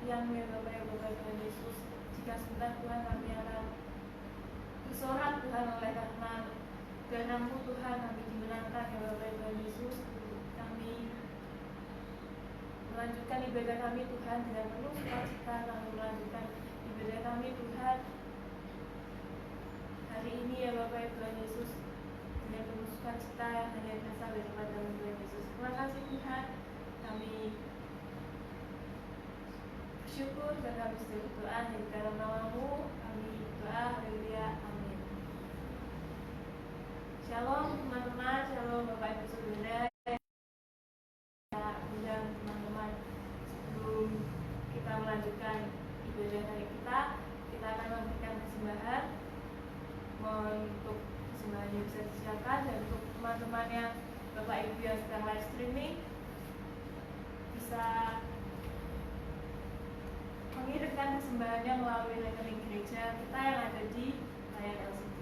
kematian ya Bapak ya Bapak Tuhan Yesus. Jika sebentar Tuhan kami akan bersorak Tuhan, oleh karena darah-Mu Tuhan kami dimenangkan ya Bapak Tuhan Yesus. Kami melanjutkan ibadah kami Tuhan dengan penuh sukacita. Kami melanjutkan ibadah kami Tuhan hari ini ya Bapak Tuhan Yesus dengan penuh sukacita yang hanya berasal daripada Tuhan Yesus. Terima kasih Tuhan, kami bersyukur dan kami sudah berdoa di dalam nama-Mu. Kami berdoa, haleluya, amin. Shalom teman-teman, shalom Bapak Ibu Saudara. Undang teman-teman, sebelum kita melanjutkan ibadah hari kita akan memberikan persembahan. Mohon untuk persembahan yang bisa disiapkan, dan untuk teman-teman yang Bapak Ibu yang sedang live streaming bisa mengirimkan persembahannya melalui rekening gereja kita yang ada di layar LCD.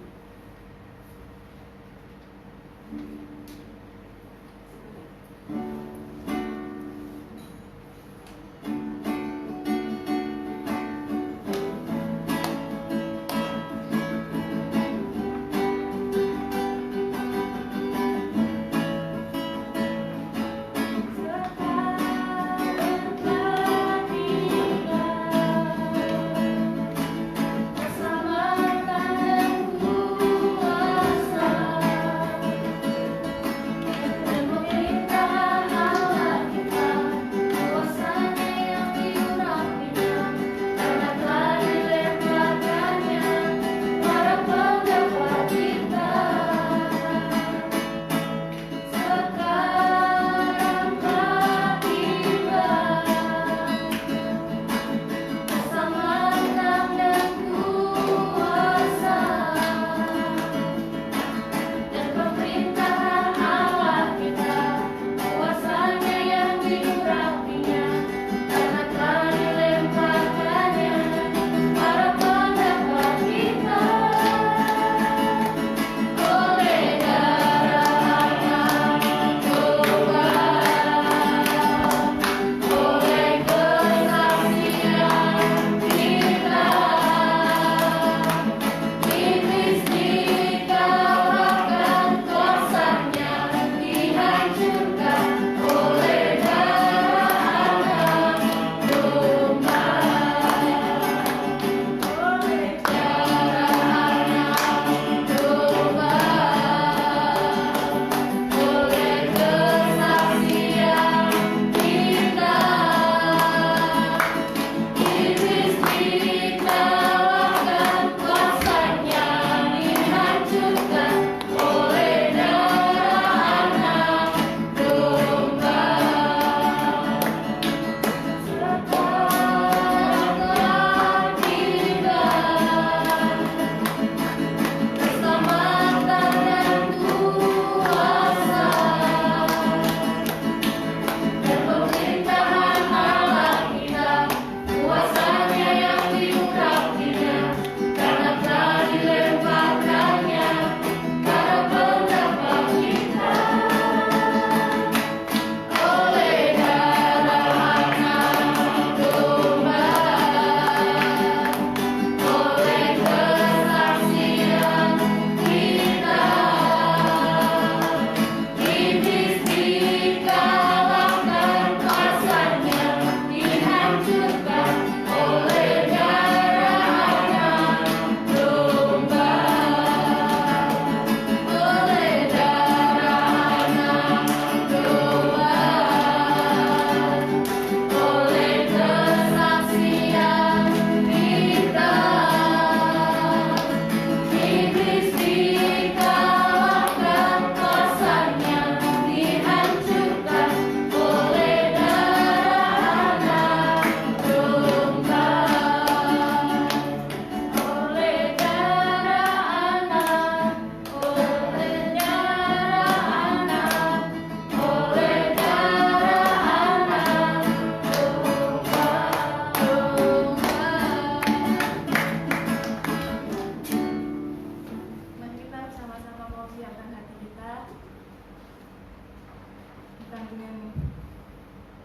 Dengan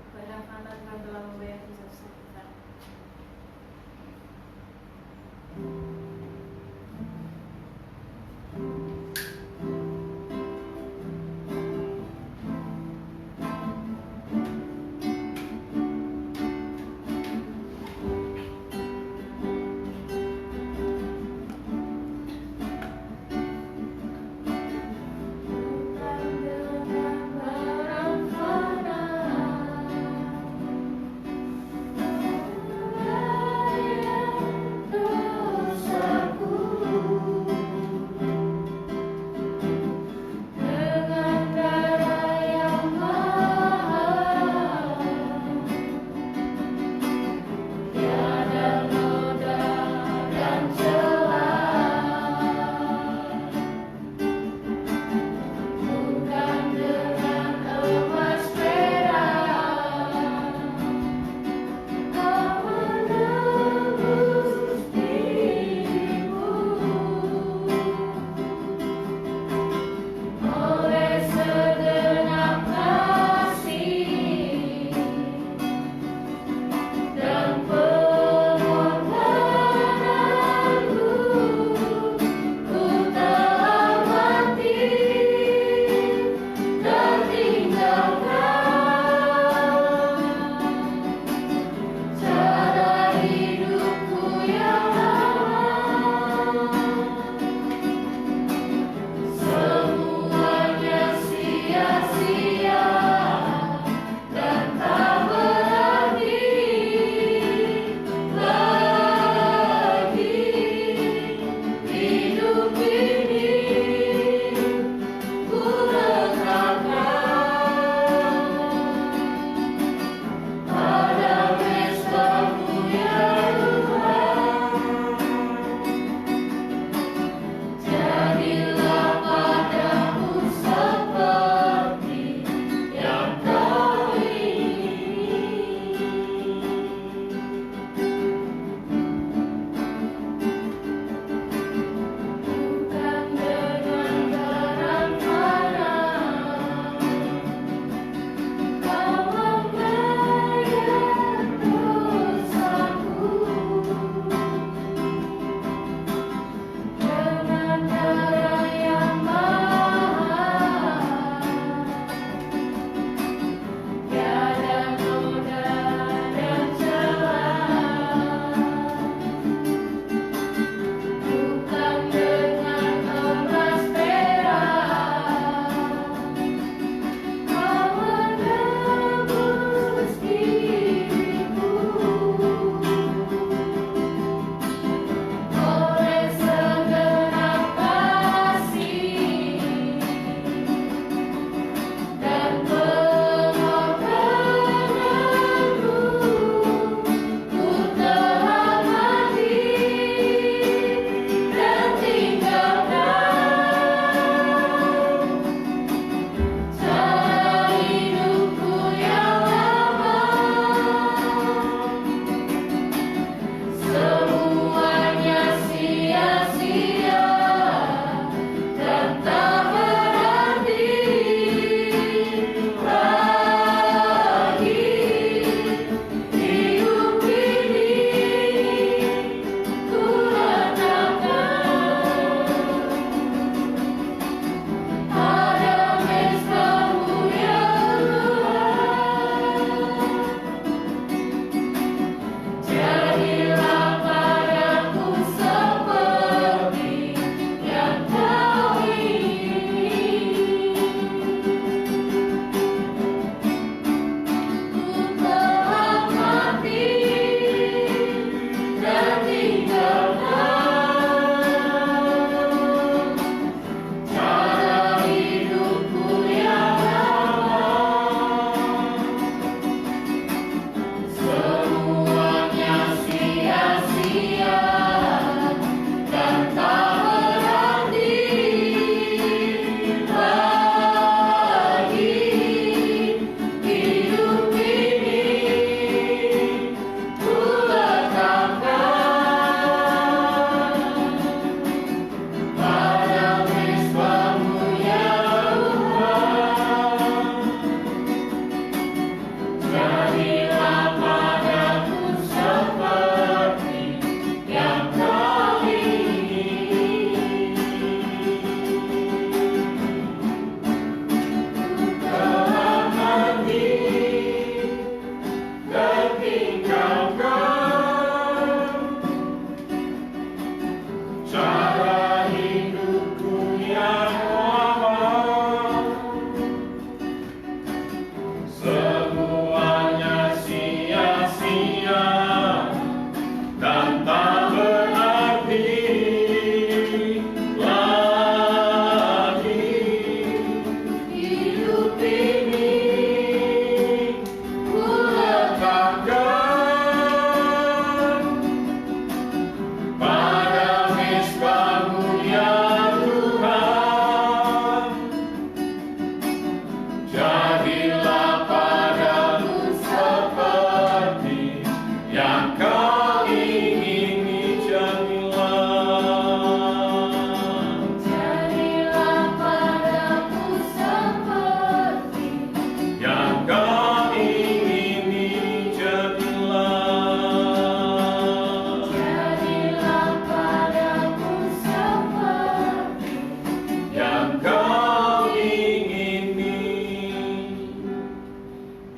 barang mana Tuhan telah membayar dosa-dosa kita.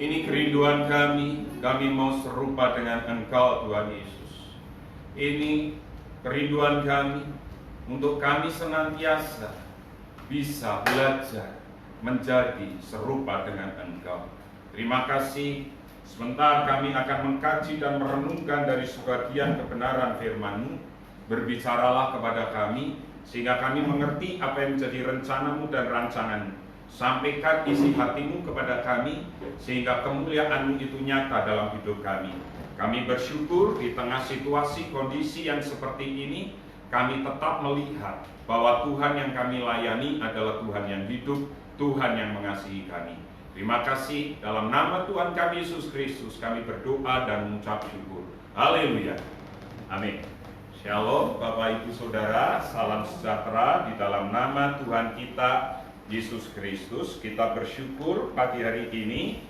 Ini kerinduan kami mau serupa dengan Engkau Tuhan Yesus. Ini kerinduan kami untuk kami senantiasa bisa belajar menjadi serupa dengan Engkau. Terima kasih. Sebentar kami akan mengkaji dan merenungkan dari sebagian kebenaran firman-Mu. Berbicaralah kepada kami, sehingga kami mengerti apa yang menjadi rencana-Mu dan rancangan-Mu. Sampaikan isi hati-Mu kepada kami, sehingga kemuliaan-Mu itu nyata dalam hidup kami. Kami bersyukur di tengah situasi kondisi yang seperti ini, kami tetap melihat bahwa Tuhan yang kami layani adalah Tuhan yang hidup, Tuhan yang mengasihi kami. Terima kasih, dalam nama Tuhan kami Yesus Kristus kami berdoa dan mengucap syukur. Haleluya. Amin. Shalom Bapak Ibu Saudara, salam sejahtera di dalam nama Tuhan kita Yesus Kristus. Kita bersyukur pagi hari ini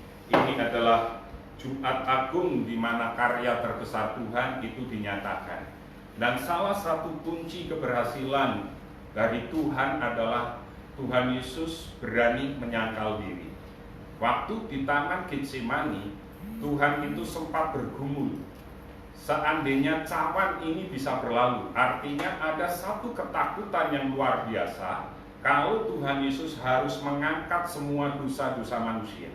adalah Jumat Agung di mana karya terbesar Tuhan itu dinyatakan. Dan salah satu kunci keberhasilan dari Tuhan adalah Tuhan Yesus berani menyangkal diri. Waktu di Taman Getsemani, Tuhan itu sempat bergumul. Seandainya cawan ini bisa berlalu, artinya ada satu ketakutan yang luar biasa kalau Tuhan Yesus harus mengangkat semua dosa-dosa manusia.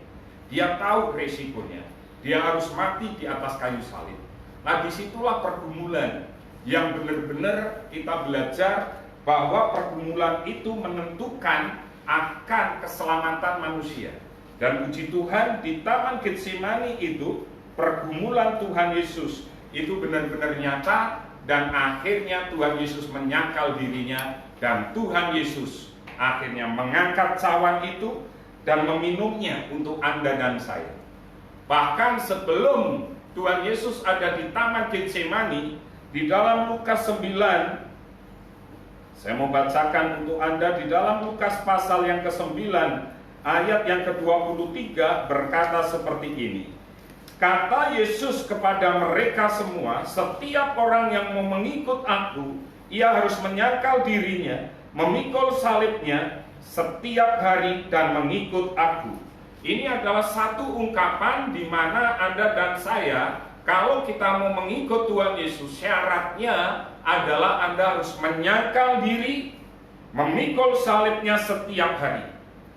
Dia tahu resikonya, dia harus mati di atas kayu salib. Nah, disitulah pergumulan yang benar-benar kita belajar bahwa pergumulan itu menentukan akan keselamatan manusia. Dan puji Tuhan, di Taman Getsemani itu pergumulan Tuhan Yesus itu benar-benar nyata, dan akhirnya Tuhan Yesus menyangkal dirinya, dan Tuhan Yesus akhirnya mengangkat cawan itu dan meminumnya untuk Anda dan saya. Bahkan sebelum Tuhan Yesus ada di Taman Getsemani, di dalam Lukas 9, saya mau bacakan untuk Anda di dalam Lukas pasal yang ke-9 ayat yang ke-23 berkata seperti ini. Kata Yesus kepada mereka semua, setiap orang yang mau mengikut aku, ia harus menyangkal dirinya, memikul salibnya setiap hari dan mengikut aku. Ini adalah satu ungkapan di mana Anda dan saya, kalau kita mau mengikut Tuhan Yesus, syaratnya adalah Anda harus menyangkal diri, memikul salibnya setiap hari.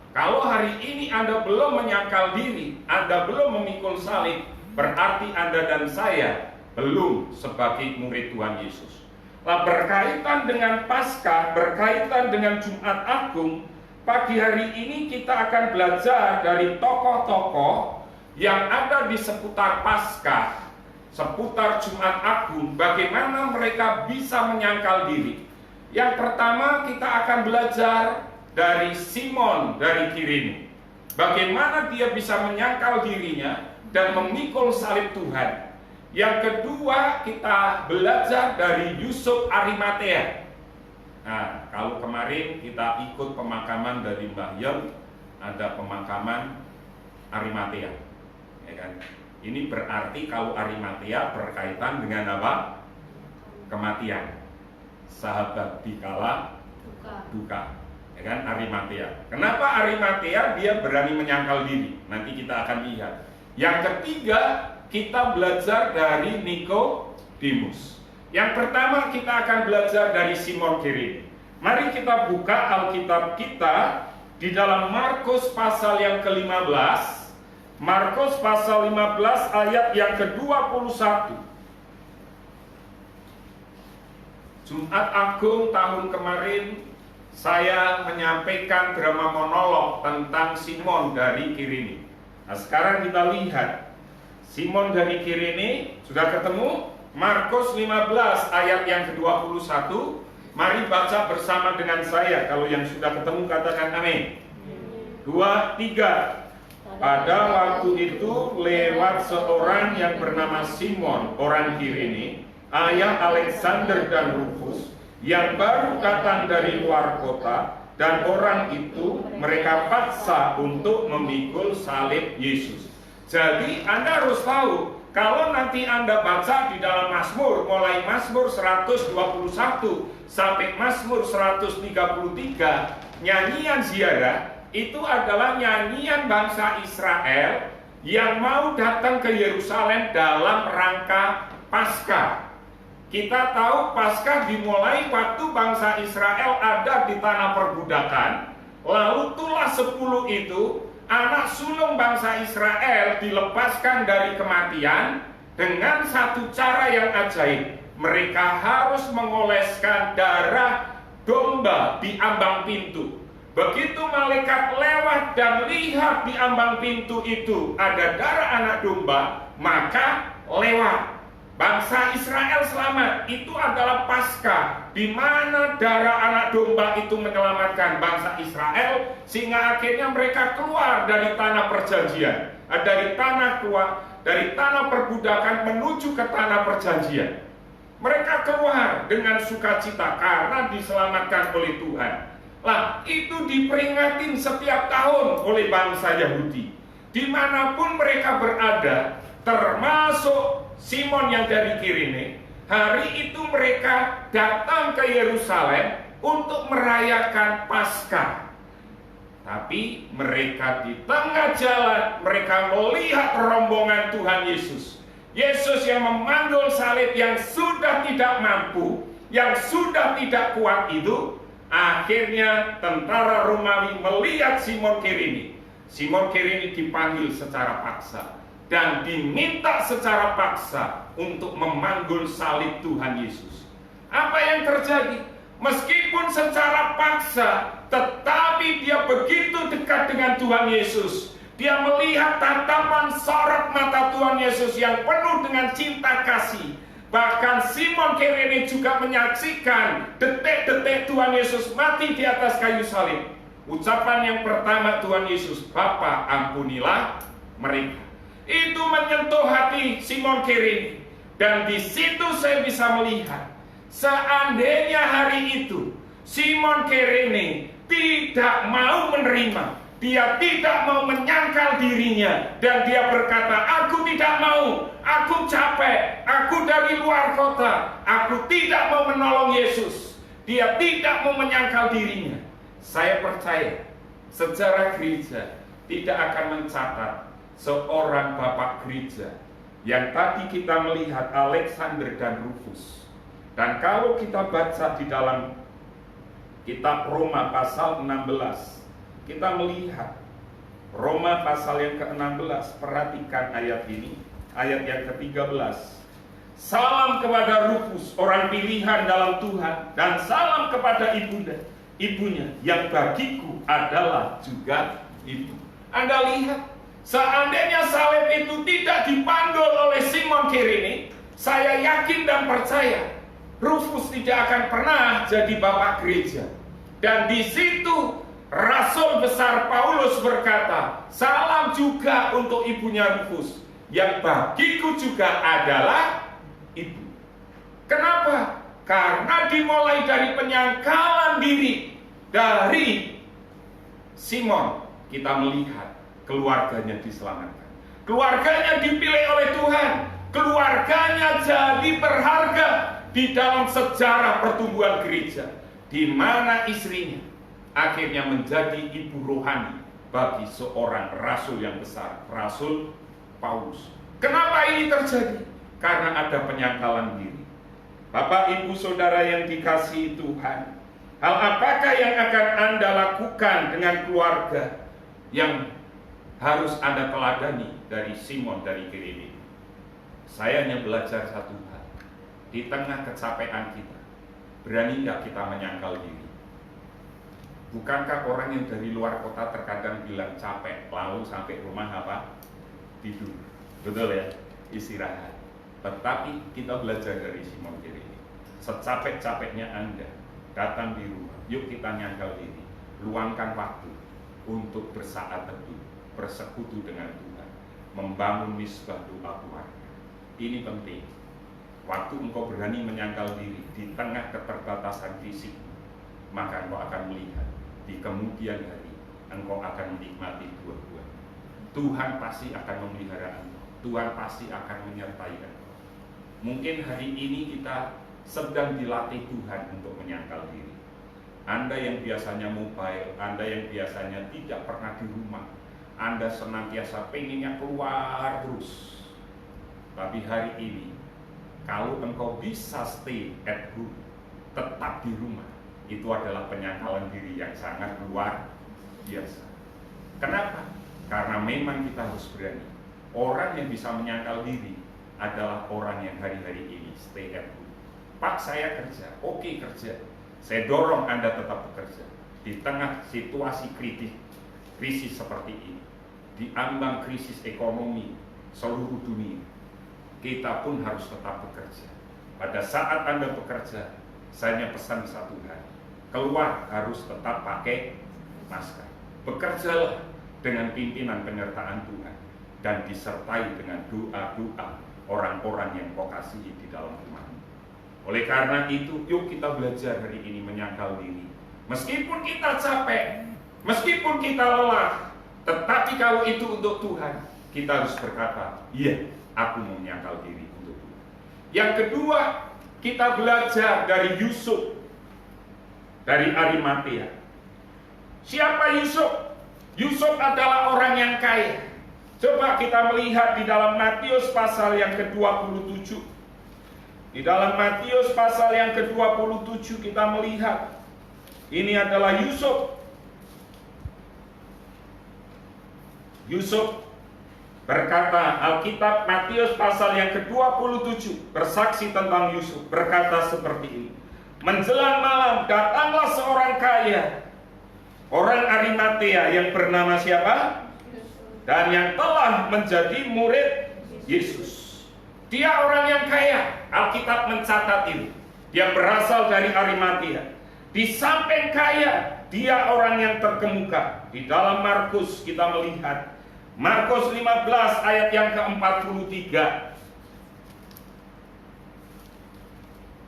Kalau hari ini Anda belum menyangkal diri, Anda belum memikul salib, berarti Anda dan saya belum sebagai murid Tuhan Yesus. Nah, berkaitan dengan Paskah, berkaitan dengan Jumat Agung, pagi hari ini kita akan belajar dari tokoh-tokoh yang ada di seputar Paskah, seputar Jumat Agung, bagaimana mereka bisa menyangkal diri. Yang pertama kita akan belajar dari Simon dari Kirene. Bagaimana dia bisa menyangkal dirinya dan memikul salib Tuhan. Yang kedua kita belajar dari Yusuf Arimatea. Nah, kalau kemarin kita ikut pemakaman dari Mbah Yel, ada pemakaman Arimatea, ya kan? Ini berarti kalau Arimatea berkaitan dengan apa? Kematian. Sahabat dikala duka, ya kan? Arimatea. Kenapa Arimatea dia berani menyangkal diri? Nanti kita akan lihat. Yang ketiga kita belajar dari Nikodemus. Yang pertama kita akan belajar dari Simon Kirene. Mari kita buka Alkitab kita di dalam Markus pasal yang ke-15. Markus pasal 15 ayat yang ke-21. Jumat Agung tahun kemarin saya menyampaikan drama monolog tentang Simon dari Kirene. Nah, sekarang kita lihat Simon dari Kirene, sudah ketemu? Markus 15 ayat yang ke-21. Mari baca bersama dengan saya. Kalau yang sudah ketemu katakan amin. 2, 3. Pada waktu itu lewat seorang yang bernama Simon, orang Kirene, ayah Alexander dan Rufus, yang baru datang dari luar kota, dan orang itu mereka paksa untuk memikul salib Yesus. Jadi Anda harus tahu, kalau nanti Anda baca di dalam Mazmur, mulai Mazmur 121 sampai Mazmur 133, nyanyian ziarah itu adalah nyanyian bangsa Israel yang mau datang ke Yerusalem dalam rangka Paskah. Kita tahu Paskah dimulai waktu bangsa Israel ada di tanah perbudakan. Lalu tulah 10 itu, anak sulung bangsa Israel dilepaskan dari kematian dengan satu cara yang ajaib. Mereka harus mengoleskan darah domba di ambang pintu. Begitu malaikat lewat dan lihat di ambang pintu itu ada darah anak domba, maka lewat. Bangsa Israel selamat. Itu adalah Paskah, di mana darah anak domba itu menyelamatkan bangsa Israel, sehingga akhirnya mereka keluar dari tanah perjanjian, dari tanah perbudakan menuju ke tanah perjanjian. Mereka keluar dengan sukacita karena diselamatkan oleh Tuhan. Lah, itu diperingatin setiap tahun oleh bangsa Yahudi. Dimanapun mereka berada, termasuk Simon yang dari Kirene, hari itu mereka datang ke Yerusalem untuk merayakan Paskah. Tapi mereka di tengah jalan, mereka melihat rombongan Tuhan Yesus. Yesus yang memandul salib, yang sudah tidak mampu, yang sudah tidak kuat itu. Akhirnya tentara Romawi melihat Simon Kirene. Simon Kirene dipanggil secara paksa dan diminta secara paksa untuk memanggul salib Tuhan Yesus. Apa yang terjadi? Meskipun secara paksa, tetapi dia begitu dekat dengan Tuhan Yesus. Dia melihat tatapan sorot mata Tuhan Yesus yang penuh dengan cinta kasih. Bahkan Simon Kirene juga menyaksikan detik-detik Tuhan Yesus mati di atas kayu salib. Ucapan yang pertama Tuhan Yesus, "Bapa, ampunilah mereka." Itu menyentuh hati Simon Kirene. Dan di situ saya bisa melihat, seandainya hari itu Simon Kirene tidak mau menerima, dia tidak mau menyangkal dirinya, dan dia berkata, "Aku tidak mau, aku capek, aku dari luar kota, aku tidak mau menolong Yesus." Dia tidak mau menyangkal dirinya. Saya percaya sejarah gereja tidak akan mencatat seorang bapak gereja yang tadi kita melihat Alexander dan Rufus. Dan kalau kita baca di dalam kitab Roma pasal 16, kita melihat Roma pasal yang ke-16, perhatikan ayat ini, ayat yang ke-13. "Salam kepada Rufus, orang pilihan dalam Tuhan, dan salam kepada ibunya, yang bagiku adalah juga ibu." Anda lihat, seandainya salib itu tidak dipanggul oleh Simon Kirene, saya yakin dan percaya Rufus tidak akan pernah jadi bapak gereja. Dan di situ Rasul besar Paulus berkata, "Salam juga untuk ibunya Rufus, yang bagiku juga adalah ibu." Kenapa? Karena dimulai dari penyangkalan diri dari Simon, kita melihat keluarganya diselamatkan. Keluarganya dipilih oleh Tuhan. Keluarganya jadi berharga di dalam sejarah pertumbuhan gereja, di mana istrinya akhirnya menjadi ibu rohani bagi seorang rasul yang besar, Rasul Paulus. Kenapa ini terjadi? Karena ada penyangkalan diri. Bapak, Ibu, Saudara yang dikasihi Tuhan, hal apakah yang akan Anda lakukan dengan keluarga yang harus Anda teladani dari Simon dari Kirene? Saya hanya belajar satu hal. Di tengah kecapean kita, berani nggak kita menyangkal diri? Bukankah orang yang dari luar kota terkadang bilang capek, lalu sampai rumah apa? Tidur. Betul ya? Istirahat. Tetapi kita belajar dari Simon Kirene. Secapek-capeknya Anda datang di rumah, yuk kita nyangkal diri. Luangkan waktu untuk bersaat teduh, bersekutu dengan Tuhan, membangun misbah doa keluarga. Ini penting. Waktu engkau berani menyangkal diri di tengah keterbatasan fisik, maka engkau akan melihat di kemudian hari engkau akan menikmati buah-buah. Tuhan pasti akan memelihara engkau. Tuhan pasti akan menyertai engkau. Mungkin hari ini kita sedang dilatih Tuhan untuk menyangkal diri. Anda yang biasanya mobile, Anda yang biasanya tidak pernah di rumah, Anda senantiasa pengennya keluar terus. Tapi hari ini, kalau engkau bisa stay at home, tetap di rumah, itu adalah penyangkalan diri yang sangat luar biasa. Kenapa? Karena memang kita harus berani. Orang yang bisa menyangkal diri adalah orang yang hari-hari ini stay at home. Pak, saya kerja, oke kerja. Saya dorong Anda tetap bekerja. Di tengah situasi krisis seperti ini, di ambang krisis ekonomi seluruh dunia, kita pun harus tetap bekerja. Pada saat Anda bekerja, saya pesan satu hal, keluar harus tetap pakai masker. Bekerjalah dengan pimpinan penyertaan Tuhan dan disertai dengan doa-doa orang-orang yang kau kasihi di dalam rumah. Oleh karena itu, yuk kita belajar hari ini menyangkal diri. Meskipun kita capek, meskipun kita lelah, tetapi kalau itu untuk Tuhan, kita harus berkata, iya, aku mau menyangkal diri untuk Tuhan. Yang kedua, kita belajar dari Yusuf, dari Arimatea. Siapa Yusuf? Yusuf adalah orang yang kaya. Coba kita melihat di dalam Matius pasal yang ke-27. Di dalam Matius pasal yang ke-27 kita melihat ini adalah Yusuf. Yusuf berkata, Alkitab Matius pasal yang ke-27 bersaksi tentang Yusuf, berkata seperti ini. Menjelang malam datanglah seorang kaya, orang Arimatea yang bernama siapa? Dan yang telah menjadi murid Yesus. Dia orang yang kaya. Alkitab mencatat ini. Dia berasal dari Arimatea. Di samping kaya, dia orang yang terkemuka. Di dalam Markus kita melihat Markus 15 ayat yang ke-43.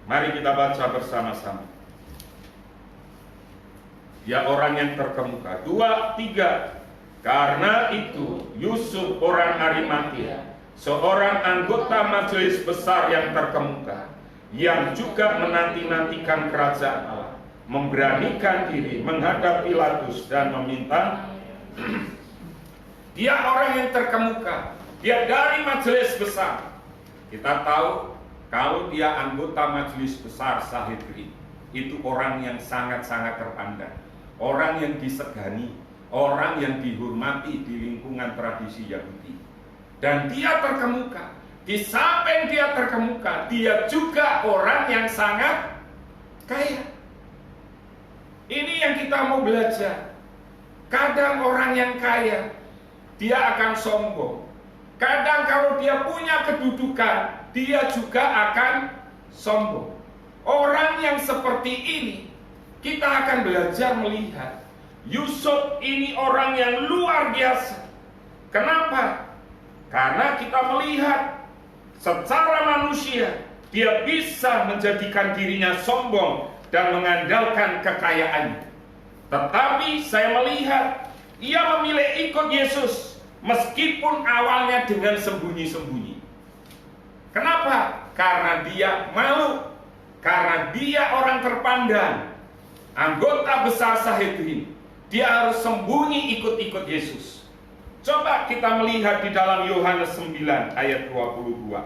Mari kita baca bersama-sama. Dia orang yang terkemuka. 2, 3. Karena itu Yusuf orang Arimatea, seorang anggota majelis besar yang terkemuka, yang juga menanti-nantikan kerajaan Allah, memberanikan diri menghadap Pilatus dan meminta. Dia orang yang terkemuka, dia dari majelis besar. Kita tahu kalau dia anggota majelis besar Sanhedrin, itu orang yang sangat-sangat terpandang, orang yang disegani, orang yang dihormati di lingkungan tradisi Yahudi. Dan dia terkemuka. Di samping dia terkemuka, dia juga orang yang sangat kaya. Ini yang kita mau belajar. Kadang orang yang kaya, dia akan sombong. Kadang kalau dia punya kedudukan, dia juga akan sombong. Orang yang seperti ini, kita akan belajar melihat Yusuf ini orang yang luar biasa. Kenapa? Karena kita melihat secara manusia dia bisa menjadikan dirinya sombong dan mengandalkan kekayaannya. Tetapi saya melihat ia memilih ikut Yesus meskipun awalnya dengan sembunyi-sembunyi. Kenapa? Karena dia malu. Karena dia orang terpandang, anggota besar Sanhedrin. Dia harus sembunyi ikut-ikut Yesus. Coba kita melihat di dalam Yohanes 9 ayat 22.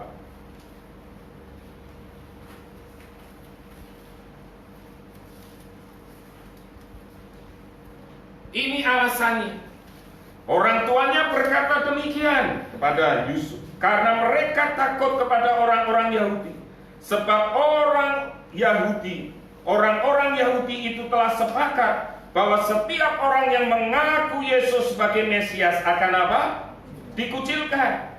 Ini alasannya. Orang tuanya berkata demikian kepada Yusuf, karena mereka takut kepada orang-orang Yahudi. Sebab orang-orang Yahudi itu telah sepakat bahwa setiap orang yang mengaku Yesus sebagai Mesias akan apa? Dikucilkan.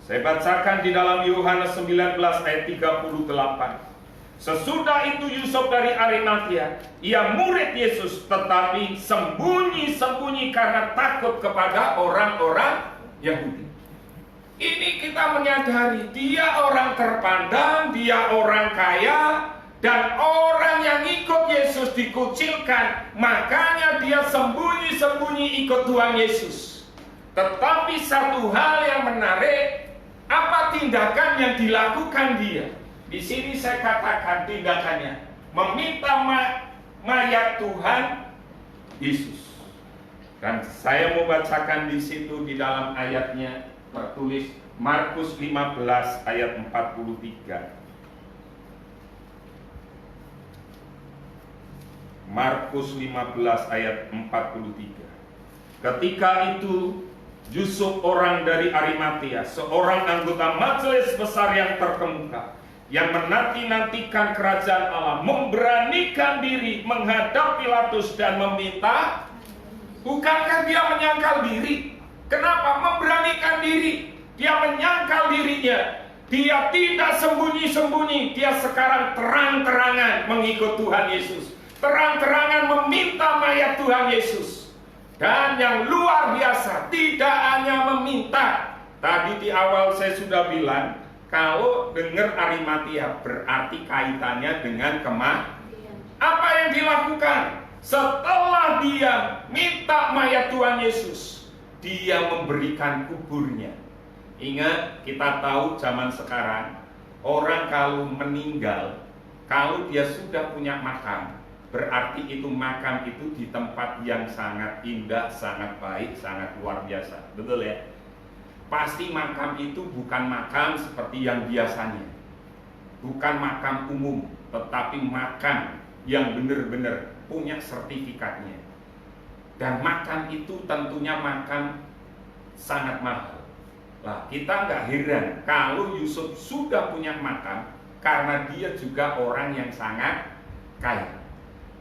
Saya bacakan di dalam Yohanes 19 ayat 38. Sesudah itu Yusuf dari Arimatea, ia murid Yesus, tetapi sembunyi-sembunyi karena takut kepada orang-orang Yahudi. Ini kita menyadari dia orang terpandang, dia orang kaya, dan orang yang ikut Yesus dikucilkan. Makanya dia sembunyi-sembunyi ikut Tuhan Yesus. Tetapi satu hal yang menarik, apa tindakan yang dilakukan dia? Di sini saya katakan tindakannya meminta mayat Tuhan Yesus. Dan saya mau bacakan di situ di dalam ayatnya tertulis Markus 15 ayat 43. Markus 15 ayat 43. Ketika itu Yusuf orang dari Arimatea, seorang anggota majelis besar yang terkemuka, yang menanti-nantikan kerajaan Allah, memberanikan diri menghadap Pilatus dan meminta. Bukankah dia menyangkal diri? Kenapa memberanikan diri? Dia menyangkal dirinya. Dia tidak sembunyi-sembunyi. Dia sekarang terang-terangan mengikut Tuhan Yesus, terang-terangan meminta mayat Tuhan Yesus. Dan yang luar biasa, tidak hanya meminta. Tadi di awal saya sudah bilang, kalau dengar Arimatea berarti kaitannya dengan kematian. Apa yang dilakukan? Setelah dia minta mayat Tuhan Yesus, dia memberikan kuburnya. Ingat, kita tahu zaman sekarang, orang kalau meninggal, kalau dia sudah punya makam, berarti itu makam itu di tempat yang sangat indah, sangat baik, sangat luar biasa. Betul ya? Pasti makam itu bukan makam seperti yang biasanya. Bukan makam umum, tetapi makam yang benar-benar punya sertifikatnya. Dan makam itu tentunya makam sangat mahal. Lah, kita nggak heran kalau Yusuf sudah punya makam, karena dia juga orang yang sangat kaya.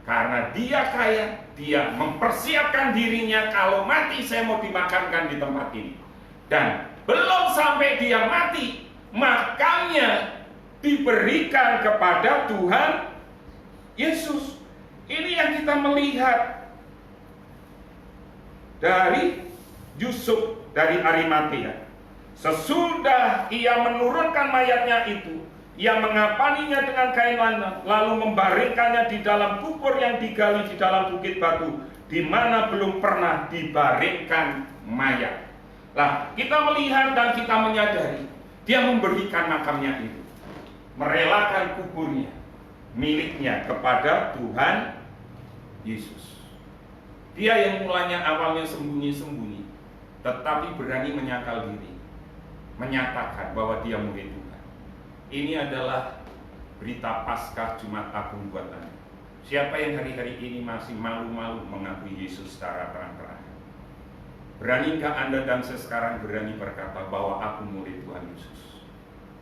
Karena dia kaya, dia mempersiapkan dirinya, kalau mati saya mau dimakamkan di tempat ini. Dan belum sampai dia mati, makamnya diberikan kepada Tuhan Yesus. Ini yang kita melihat dari Yusuf dari Arimatea. Sesudah ia menurunkan mayatnya itu, ia mengapaninya dengan kain lana, lalu membaringkannya di dalam kubur yang digali di dalam bukit batu, di mana belum pernah dibaringkan mayat. Nah, kita melihat dan kita menyadari, dia memberikan makamnya itu, merelakan kuburnya, miliknya kepada Tuhan Yesus. Dia yang mulanya awalnya sembunyi-sembunyi, tetapi berani menyangkal diri, menyatakan bahwa dia murid Tuhan. Ini adalah berita Paskah Jumat Agung buat Anda. Siapa yang hari-hari ini masih malu-malu mengakui Yesus secara terang-terangan? Beranikah Anda dan saya sekarang berani berkata bahwa aku murid Tuhan Yesus,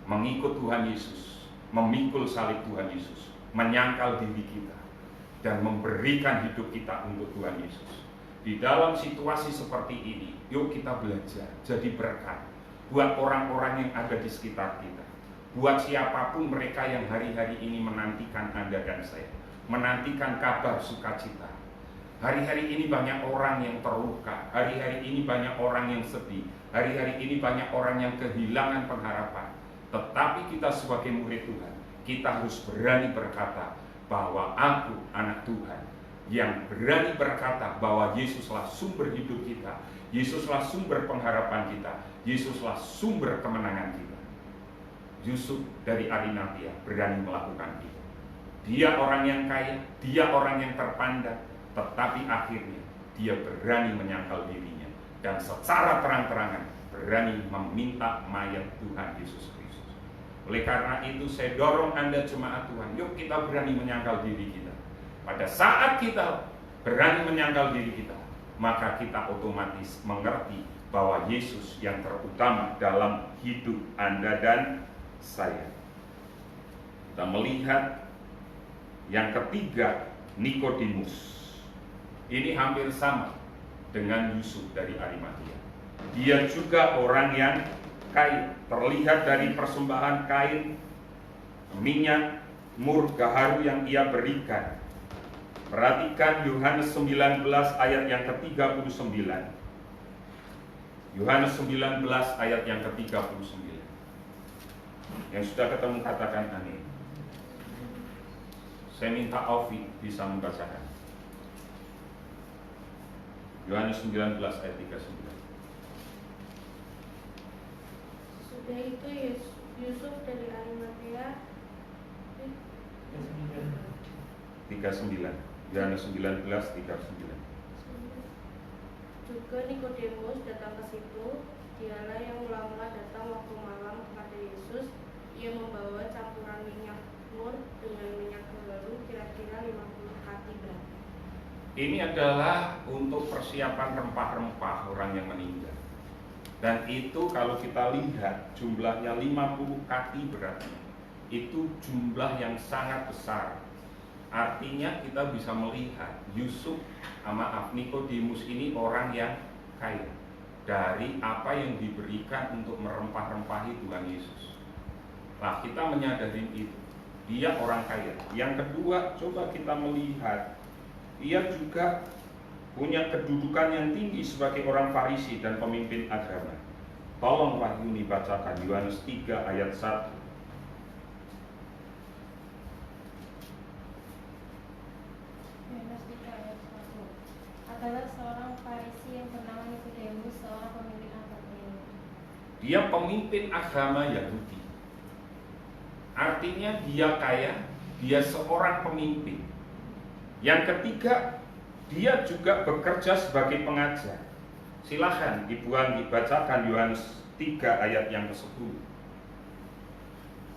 mengikut Tuhan Yesus, memikul salib Tuhan Yesus, menyangkal diri kita, dan memberikan hidup kita untuk Tuhan Yesus. Di dalam situasi seperti ini, yuk kita belajar jadi berkat buat orang-orang yang ada di sekitar kita. Buat siapapun mereka yang hari-hari ini menantikan Anda dan saya, menantikan kabar sukacita. Hari-hari ini banyak orang yang terluka, hari-hari ini banyak orang yang sedih, hari-hari ini banyak orang yang kehilangan pengharapan. Tetapi kita sebagai murid Tuhan, kita harus berani berkata bahwa aku anak Tuhan, yang berani berkata bahwa Yesuslah sumber hidup kita, Yesuslah sumber pengharapan kita, Yesuslah sumber kemenangan kita. Yusuf dari Arimatea berani melakukan itu. Dia orang yang kaya, dia orang yang terpandang, tetapi akhirnya dia berani menyangkal dirinya dan secara terang-terangan berani meminta mayat Tuhan Yesus Kristus. Oleh karena itu saya dorong Anda jemaat Tuhan, yuk kita berani menyangkal diri kita. Pada saat kita berani menyangkal diri kita, maka kita otomatis mengerti bahwa Yesus yang terutama dalam hidup Anda dan saya. Kita melihat yang ketiga, Nikodemus. Ini hampir sama dengan Yusuf dari Arimatea. Dia juga orang yang kaya. Terlihat dari persembahan kain, minyak, mur, gaharu yang ia berikan. Perhatikan Yohanes 19 ayat yang ke-39. Yohanes 19 ayat yang ke-39. Yang sudah ketemu katakan amin. Saya minta Aufi bisa membacakan. Yohanes 19 ayat 39. Sudah itu Yusuf dari Arimatea 39. Yohanes 19 39. juga Nikodemus datang ke situ. Dialah yang mula-mula datang waktu malam kepada Yesus. Ia membawa campuran minyak mur dengan minyak gaharu kira-kira 50 kati berat. Ini adalah untuk persiapan rempah-rempah orang yang meninggal. Dan itu kalau kita lihat jumlahnya 50 kati beratnya. Itu jumlah yang sangat besar. Artinya kita bisa melihat Nikodemus ini orang yang kaya dari apa yang diberikan untuk merempah-rempahi Tuhan Yesus. Nah, kita menyadari itu. Dia orang kaya. Yang kedua, coba kita melihat ia juga punya kedudukan yang tinggi sebagai orang Farisi dan pemimpin agama. Tolong Wahyu dibacakan Yohanes 3 ayat 1. Yohanes 3 ayat 1. Adalah seorang Farisi yang bernama Nikodemus, seorang pemimpin agama Yahudi. Dia pemimpin agama Yahudi. Artinya dia kaya, dia seorang pemimpin. Yang ketiga, dia juga bekerja sebagai pengajar. Silahkan Ibuan dibacakan Yohanes 3 ayat yang ke-10.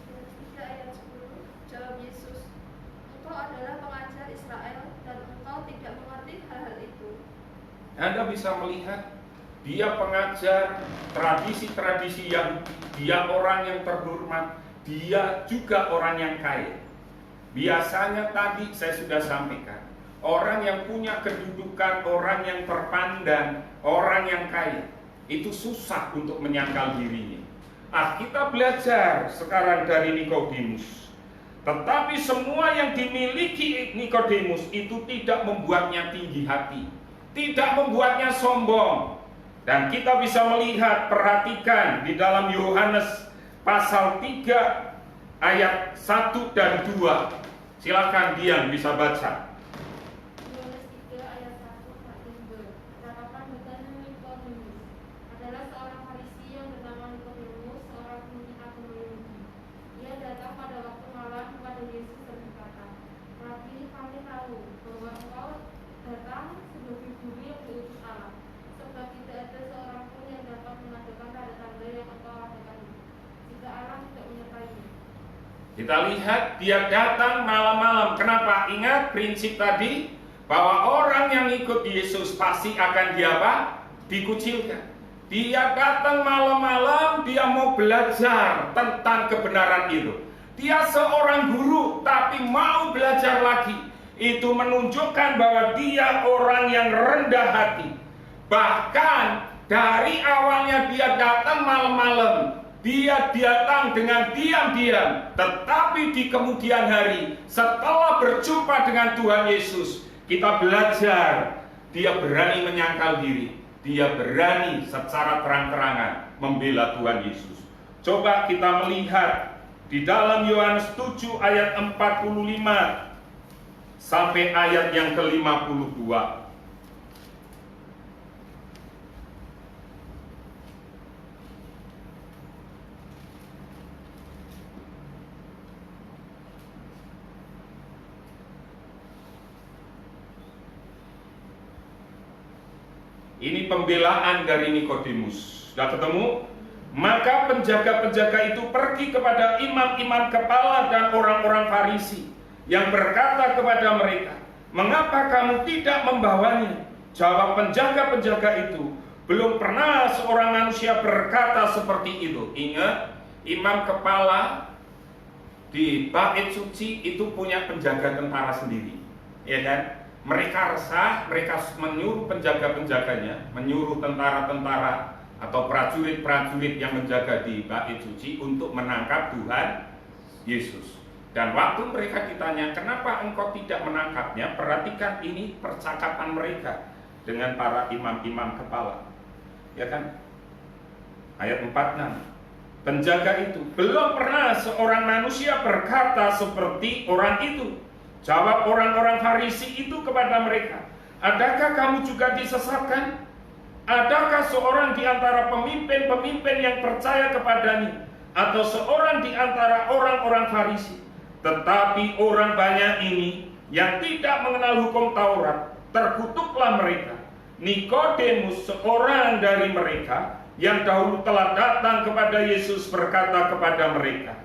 Yohanes 3 ayat 10. Jawab Yesus, "Engkau adalah pengajar Israel dan engkau tidak mengerti hal-hal itu." Anda bisa melihat dia pengajar tradisi-tradisi yang dia orang yang terhormat, dia juga orang yang kaya. Biasanya tadi saya sudah sampaikan, orang yang punya kedudukan, orang yang terpandang, orang yang kaya, itu susah untuk menyangkal dirinya. Kita belajar sekarang dari Nikodemus. Tetapi semua yang dimiliki Nikodemus itu tidak membuatnya tinggi hati, tidak membuatnya sombong. Dan kita bisa melihat, perhatikan di dalam Yohanes pasal 3 ayat 1 dan 2. Silakan Dian bisa baca. Yohanes 3 ayat 1 sampai 2. Catatan bukan Nikodemus. Adalah seorang Farisi yang bernama Nikodemus, seorang pemimpin agama Yahudi. Ia datang pada waktu malam kepada Yesus dan berkata, "Rabi, kami tahu bahwa engkau datang sebagai guru yang diutus Allah, sebab tidak ada seorang pun yang dapat mengadakan tanda-tanda yang engkau adakan jika Allah tidak menyertai-Nya." Kita lihat dia datang malam-malam. Kenapa? Ingat prinsip tadi bahwa orang yang ikut Yesus pasti akan dikucilkan. Dia datang malam-malam, dia mau belajar tentang kebenaran itu. Dia seorang guru tapi mau belajar lagi. Itu menunjukkan bahwa dia orang yang rendah hati. Bahkan dari awalnya dia datang malam-malam, dia datang dengan diam-diam, tetapi di kemudian hari setelah berjumpa dengan Tuhan Yesus, kita belajar dia berani menyangkal diri, dia berani secara terang-terangan membela Tuhan Yesus. Coba kita melihat di dalam Yohanes 7 ayat 45 sampai ayat yang ke-52. Ini pembelaan dari Nikodemus. Sudah ketemu? Maka penjaga-penjaga itu pergi kepada imam-imam kepala dan orang-orang Farisi yang berkata kepada mereka, "Mengapa kamu tidak membawanya?" Jawab penjaga-penjaga itu, "Belum pernah seorang manusia berkata seperti itu." Ingat, imam kepala di bait suci itu punya penjaga tentara sendiri, ya kan? Mereka resah, mereka menyuruh penjaga-penjaganya, menyuruh tentara-tentara atau prajurit-prajurit yang menjaga di bait suci untuk menangkap Tuhan Yesus. Dan waktu mereka ditanya, "Kenapa engkau tidak menangkapnya?" Perhatikan ini percakapan mereka dengan para imam-imam kepala, ya kan? Ayat 46. Penjaga itu, "Belum pernah seorang manusia berkata seperti orang itu." Jawab orang-orang Farisi itu kepada mereka, "Adakah kamu juga disesatkan? Adakah seorang di antara pemimpin-pemimpin yang percaya kepadanya, atau seorang di antara orang-orang Farisi? Tetapi orang banyak ini yang tidak mengenal hukum Taurat, terkutuklah mereka. Nikodemus, seorang dari mereka yang dahulu telah datang kepada Yesus, berkata kepada mereka,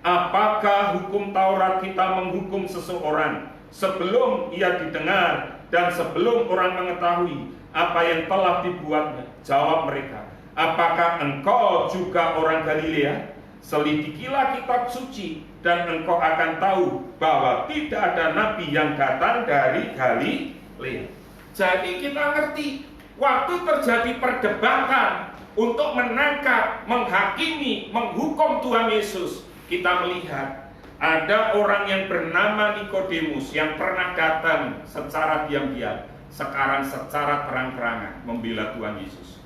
apakah hukum Taurat kita menghukum seseorang sebelum ia didengar dan sebelum orang mengetahui apa yang telah dibuatnya? Jawab mereka, apakah engkau juga orang Galilea? Selidikilah kitab suci dan engkau akan tahu bahwa tidak ada nabi yang datang dari Galilea. Jadi kita ngerti, waktu terjadi perdebatan untuk menangkap, menghakimi, menghukum Tuhan Yesus, kita melihat ada orang yang bernama Nikodemus yang pernah datang secara diam-diam, sekarang secara terang-terangan membela Tuhan Yesus.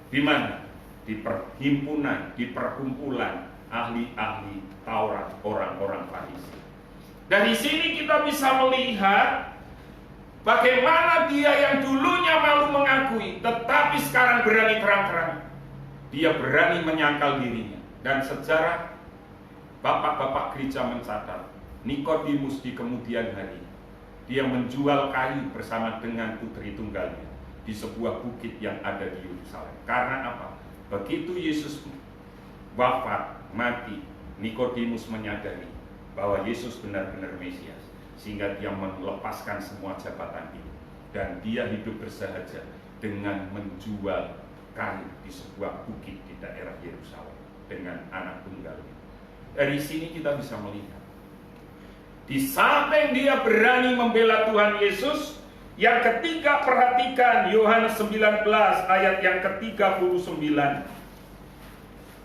Di mana? Di perhimpunan, di perkumpulan ahli-ahli Taurat, orang-orang Farisi. Dari sini kita bisa melihat bagaimana dia yang dulunya malu mengakui, tetapi sekarang berani terang-terang. Dia berani menyangkal dirinya. Dan sejarah bapak-bapak gereja mencatat, Nikodemus di kemudian hari, dia menjual kayu bersama dengan putri tunggalnya di sebuah bukit yang ada di Yerusalem. Karena apa? Begitu Yesus wafat, mati, Nikodemus menyadari bahwa Yesus benar-benar Mesias, sehingga dia melepaskan semua jabatan itu dan dia hidup bersahaja dengan menjual kayu di sebuah bukit di daerah Yerusalem dengan anak tunggalnya. Dari sini kita bisa melihat, di samping dia berani membela Tuhan Yesus, yang ketiga perhatikan Yohanes 19 ayat yang ke-39.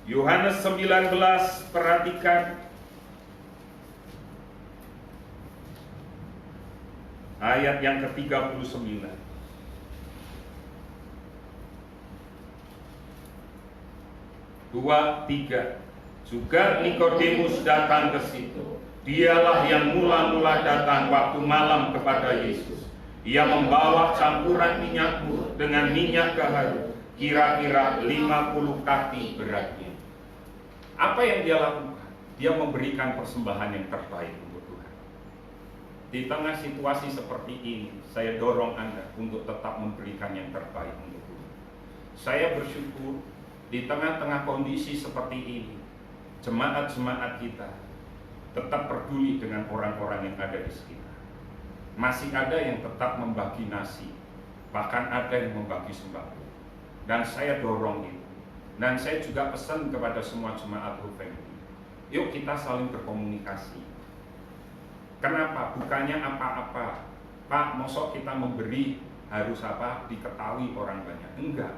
Yohanes 19, perhatikan ayat yang ke-39. Dua, tiga. Juga Nikodemus datang ke situ. Dialah yang mula-mula datang waktu malam kepada Yesus. Ia membawa campuran minyak murah dengan minyak gaharu, kira-kira 50 kati beratnya. Apa yang dia lakukan? Dia memberikan persembahan yang terbaik untuk Tuhan. Di tengah situasi seperti ini, saya dorong Anda untuk tetap memberikan yang terbaik untuk Tuhan. Saya bersyukur di tengah-tengah kondisi seperti ini, jemaat-jemaat kita tetap peduli dengan orang-orang yang ada di sekitar. Masih ada yang tetap membagi nasi, bahkan ada yang membagi sembako. Dan saya dorong itu. Dan saya juga pesan kepada semua jemaat Hope Family, yuk kita saling berkomunikasi. Kenapa? Bukannya apa-apa, Pak, mosok kita memberi harus apa? Diketahui orang banyak. Enggak.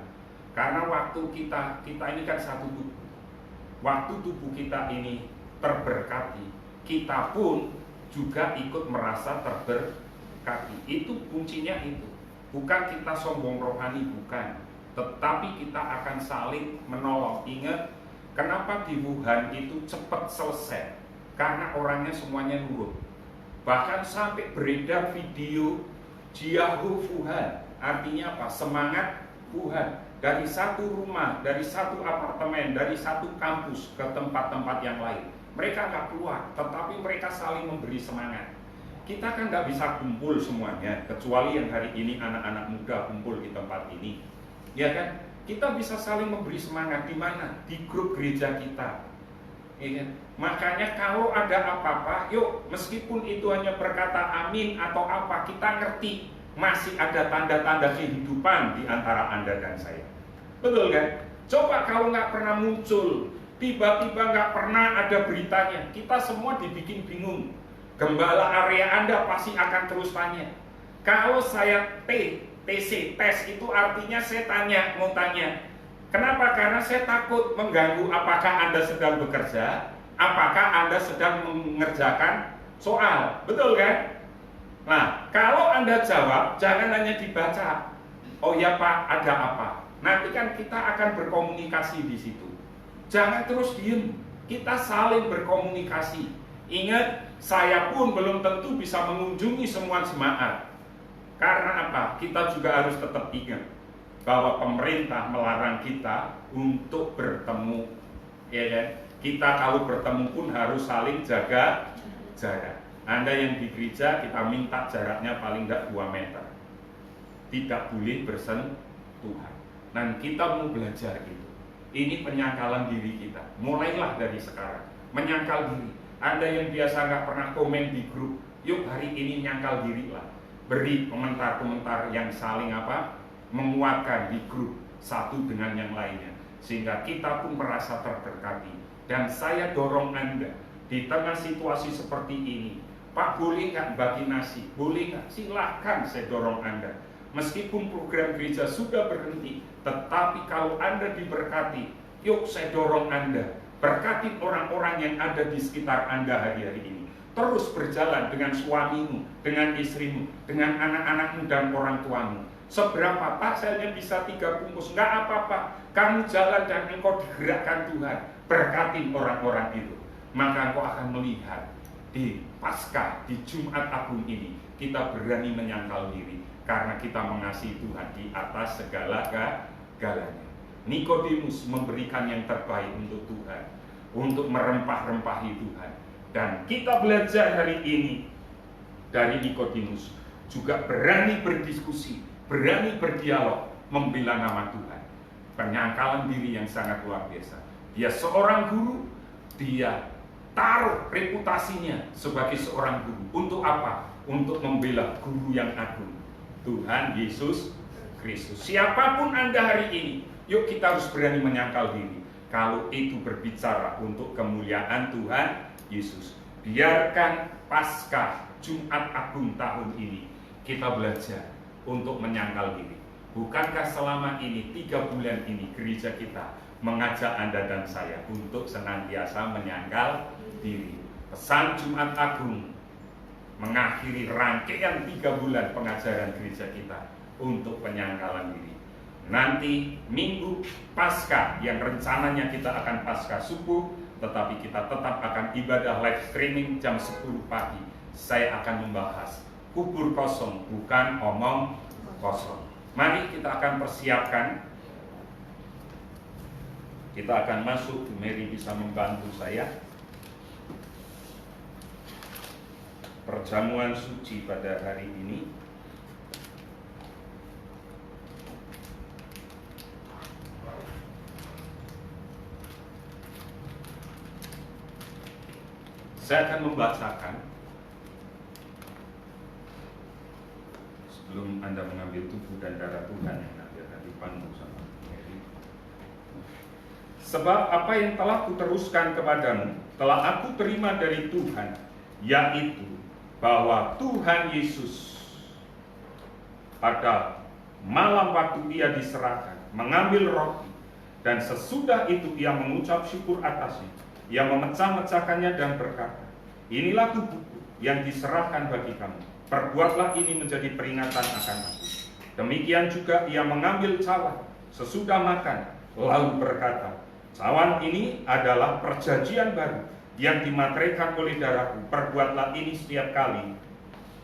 Karena waktu kita ini kan satu tubuh. Waktu tubuh kita ini terberkati, kita pun juga ikut merasa terberkati. Itu kuncinya itu. Bukan kita sombong rohani, bukan. Tetapi kita akan saling menolong. Ingat, kenapa di Wuhan itu cepat selesai? Karena orangnya semuanya nurut. Bahkan sampai beredar video Jiahu Wuhan. Artinya apa? Semangat Wuhan. Dari satu rumah, dari satu apartemen, dari satu kampus ke tempat-tempat yang lain. Mereka nggak keluar, tetapi mereka saling memberi semangat. Kita kan nggak bisa kumpul semuanya, kecuali yang hari ini anak-anak muda kumpul di tempat ini. Ya kan? Kita bisa saling memberi semangat di mana? Di grup gereja kita. Ya kan? Makanya kalau ada apa-apa, yuk meskipun itu hanya berkata amin atau apa, kita ngerti masih ada tanda-tanda kehidupan di antara Anda dan saya. Betul kan? Coba kalau nggak pernah muncul, tiba-tiba nggak pernah ada beritanya, kita semua dibikin bingung. Gembala area Anda pasti akan terus tanya. Kalau saya TC, tes itu artinya saya mau tanya. Kenapa? Karena saya takut mengganggu apakah Anda sedang bekerja, apakah Anda sedang mengerjakan soal. Betul kan? Nah, kalau Anda jawab, jangan hanya dibaca. Oh ya Pak, ada apa? Nanti kan kita akan berkomunikasi di situ. Jangan terus diem, kita saling berkomunikasi. Ingat, saya pun belum tentu bisa mengunjungi semua jemaat. Karena apa? Kita juga harus tetap ingat bahwa pemerintah melarang kita untuk bertemu. Ya kan? Kita kalau bertemu pun harus saling jaga jarak. Anda yang di gereja, kita minta jaraknya paling enggak 2 meter. tidak boleh bersentuhan. Dan kita mau belajar itu. Ini penyangkalan diri kita. Mulailah dari sekarang. Menyangkal diri. Anda yang biasa nggak pernah komen di grup, yuk hari ini nyangkal diri lah. Beri komentar-komentar yang saling menguatkan di grup satu dengan yang lainnya, sehingga kita pun merasa terberkati. Dan saya dorong Anda di tengah situasi seperti ini, Pak boleh nggak bagi nasi? Boleh nggak? Silahkan, saya dorong Anda. Meskipun program gereja sudah berhenti, tetapi kalau Anda diberkati, yuk saya dorong Anda. Berkati orang-orang yang ada di sekitar Anda hari-hari ini. Terus berjalan dengan suamimu, dengan istrimu, dengan anak-anakmu dan orang tuamu. Seberapa, Pak, saya hanya bisa 3 bungkus. Enggak apa-apa, kamu jalan dan engkau digerakkan Tuhan. Berkati orang-orang itu. Maka engkau akan melihat di Paskah, di Jumat Agung ini, kita berani menyangkal diri. Karena kita mengasihi Tuhan di atas segala-galanya. Nikodemus memberikan yang terbaik untuk Tuhan, untuk merempah-rempahi Tuhan. Dan kita belajar hari ini dari Nikodemus, juga berani berdiskusi, berani berdialog, membela nama Tuhan. Penyangkalan diri yang sangat luar biasa. Dia seorang guru, dia taruh reputasinya sebagai seorang guru. Untuk apa? Untuk membela guru yang agung, Tuhan Yesus Kristus. Siapapun Anda hari ini, yuk kita harus berani menyangkal diri. Kalau itu berbicara untuk kemuliaan Tuhan Yesus. Biarkan Paskah Jumat Agung tahun ini kita belajar untuk menyangkal diri. Bukankah selama ini 3 bulan ini gereja kita mengajak Anda dan saya untuk senantiasa menyangkal diri. Pesan Jumat Agung mengakhiri rangkaian 3 bulan pengajaran gereja kita untuk penyangkalan diri. Nanti Minggu Paskah yang rencananya kita akan Paskah subuh, tetapi kita tetap akan ibadah live streaming jam 10 pagi. Saya akan membahas kubur kosong, bukan omong kosong. Mari kita akan persiapkan. Kita akan masuk, Mary bisa membantu saya. Perjamuan suci pada hari ini. Saya akan membacakan sebelum Anda mengambil tubuh dan darah Tuhan yang nanti akan dipandu sama Mary. Sebab apa yang telah kuteruskan kepadamu telah aku terima dari Tuhan, yaitu bahwa Tuhan Yesus pada malam waktu ia diserahkan mengambil roti, dan sesudah itu ia mengucap syukur atasnya. Ia memecah-mecahkannya dan berkata, inilah tubuhku yang diserahkan bagi kamu. Perbuatlah ini menjadi peringatan akan aku. Demikian juga ia mengambil cawan sesudah makan, lalu berkata, cawan ini adalah perjanjian baru yang dimateraikan oleh darahku. Perbuatlah ini setiap kali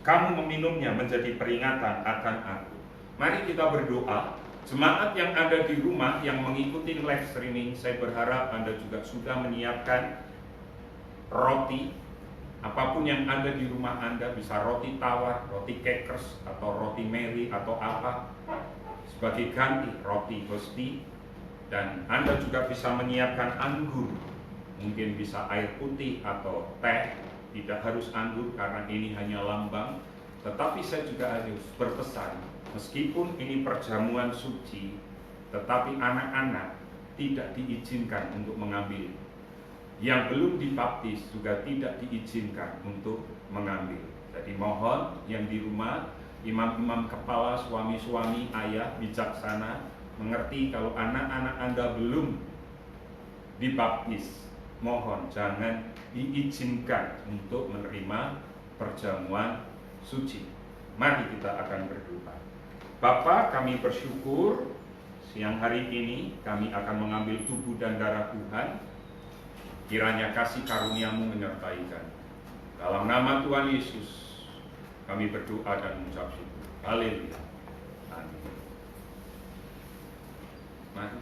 kamu meminumnya menjadi peringatan akan aku. Mari kita berdoa. Jemaat yang ada di rumah yang mengikuti live streaming, saya berharap Anda juga sudah menyiapkan roti. Apapun yang ada di rumah Anda, bisa roti tawar, roti crackers, atau roti Mary, atau apa, sebagai ganti roti hosti. Dan Anda juga bisa menyiapkan anggur, mungkin bisa air putih atau teh, tidak harus anggur karena ini hanya lambang. Tetapi saya juga harus berpesan, meskipun ini perjamuan suci, tetapi anak-anak tidak diizinkan untuk mengambil. Yang belum dibaptis juga tidak diizinkan untuk mengambil. Jadi mohon yang di rumah, imam-imam kepala, suami-suami, ayah bijaksana, mengerti kalau anak-anak Anda belum dibaptis, mohon jangan diizinkan untuk menerima perjamuan suci. Mari kita akan berdoa. Bapa, kami bersyukur siang hari ini kami akan mengambil tubuh dan darah Tuhan. Kiranya kasih karunia-Mu menyertai kami. Dalam nama Tuhan Yesus kami berdoa dan mengucap syukur. Haleluya. Amin. Mari.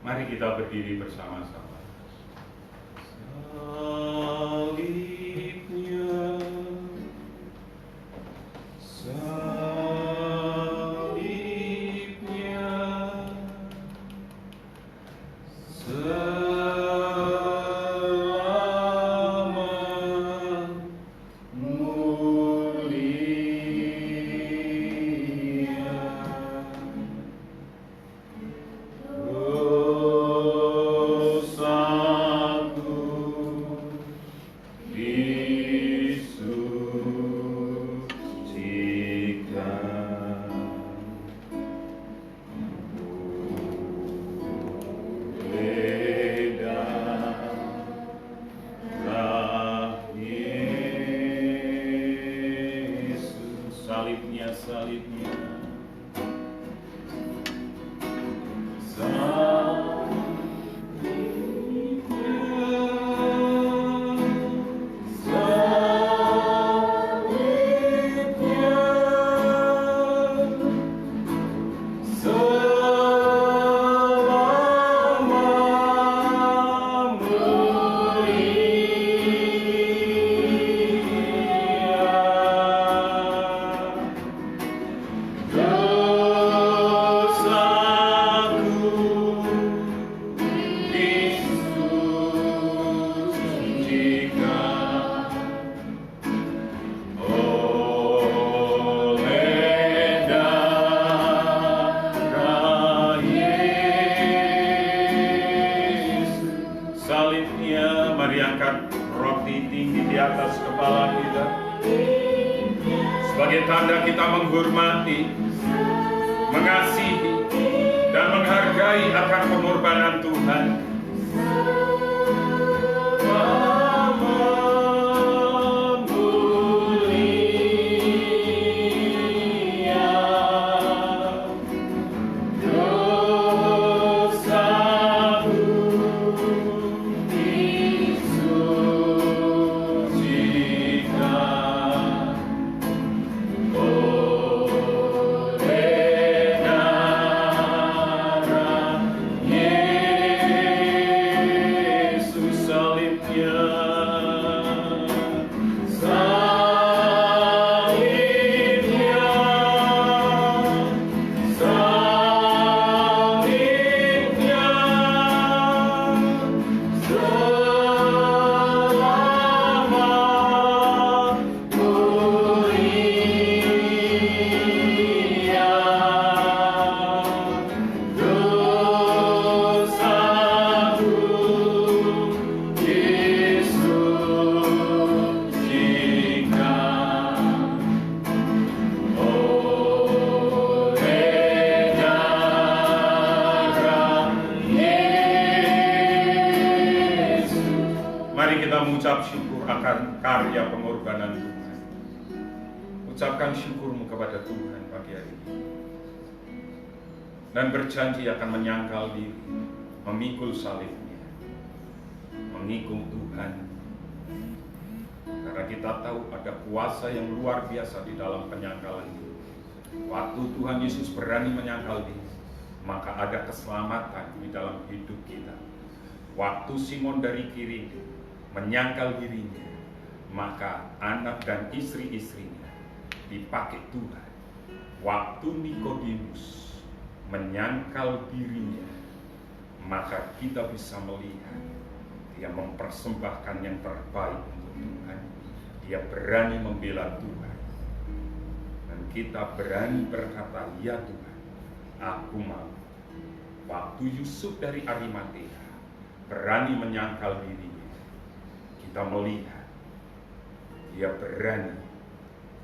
Mari kita berdiri bersama-sama. Salibnya, salibnya, selamat mulia. Dosaku disucikan, oleh darah Yesus. Salibnya, salibnya, salibnya. Mari angkat roti tinggi di atas kepala kita sebagai tanda kita menghormati, mengasihi, dan menghargai akan pengorbanan Tuhan. Mari kita mengucap syukur akan karya pengorbanan Tuhan. Ucapkan syukurmu kepada Tuhan pagi hari ini. Dan berjanji akan menyangkal diri, memikul salibnya, mengikut Tuhan. Karena kita tahu ada kuasa yang luar biasa di dalam penyangkalan diri. Waktu Tuhan Yesus berani menyangkal diri, maka ada keselamatan di dalam hidup kita. Waktu Simon dari Kirene menyangkal dirinya, maka anak dan istri-istrinya dipakai Tuhan. Waktu Nikodemus menyangkal dirinya, maka kita bisa melihat dia mempersembahkan yang terbaik untuk Tuhan. Dia berani membela Tuhan, dan kita berani berkata, ya Tuhan, aku mau. Waktu Yusuf dari Arimatea berani menyangkal dirinya, kita melihat dia berani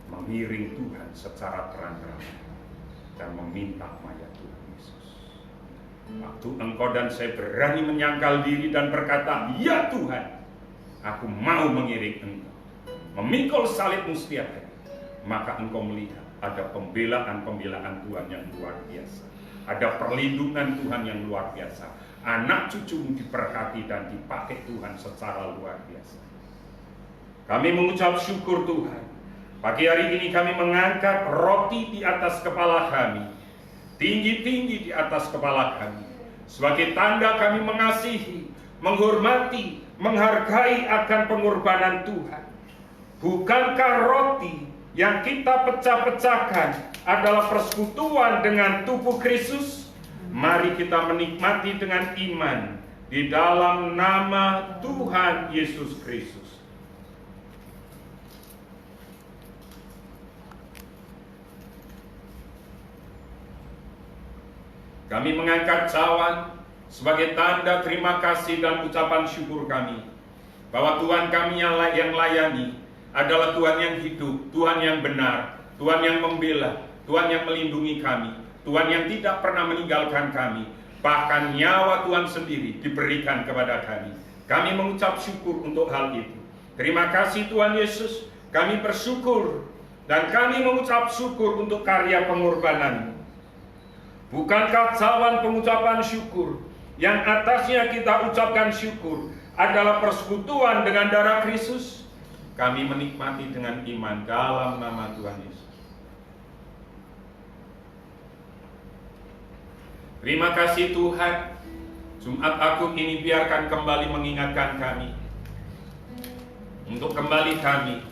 mengiring Tuhan secara terang-terangan dan meminta mayat Tuhan Yesus. Waktu engkau dan saya berani menyangkal diri dan berkata, ya Tuhan, aku mau mengiring engkau, memikul salibmu setiap hari, maka engkau melihat ada pembelaan-pembelaan Tuhan yang luar biasa, ada perlindungan Tuhan yang luar biasa. Anak cucumu diberkati dan dipakai Tuhan secara luar biasa. Kami mengucap syukur Tuhan. Pagi hari ini kami mengangkat roti di atas kepala kami, tinggi-tinggi di atas kepala kami, sebagai tanda kami mengasihi, menghormati, menghargai akan pengorbanan Tuhan. Bukankah roti yang kita pecah-pecahkan adalah persekutuan dengan tubuh Kristus? Mari kita menikmati dengan iman di dalam nama Tuhan Yesus Kristus. Kami mengangkat cawan sebagai tanda terima kasih dan ucapan syukur kami bahwa Tuhan kami yang layani adalah Tuhan yang hidup, Tuhan yang benar, Tuhan yang membela, Tuhan yang melindungi kami, Tuhan yang tidak pernah meninggalkan kami. Bahkan nyawa Tuhan sendiri diberikan kepada kami. Kami mengucap syukur untuk hal itu. Terima kasih Tuhan Yesus, kami bersyukur dan kami mengucap syukur untuk karya pengorbanan. Bukankah cawan pengucapan syukur yang atasnya kita ucapkan syukur adalah persekutuan dengan darah Kristus? Kami menikmati dengan iman dalam nama Tuhan Yesus. Terima kasih Tuhan, Jumat Agung ini biarkan kembali mengingatkan kami untuk kembali kami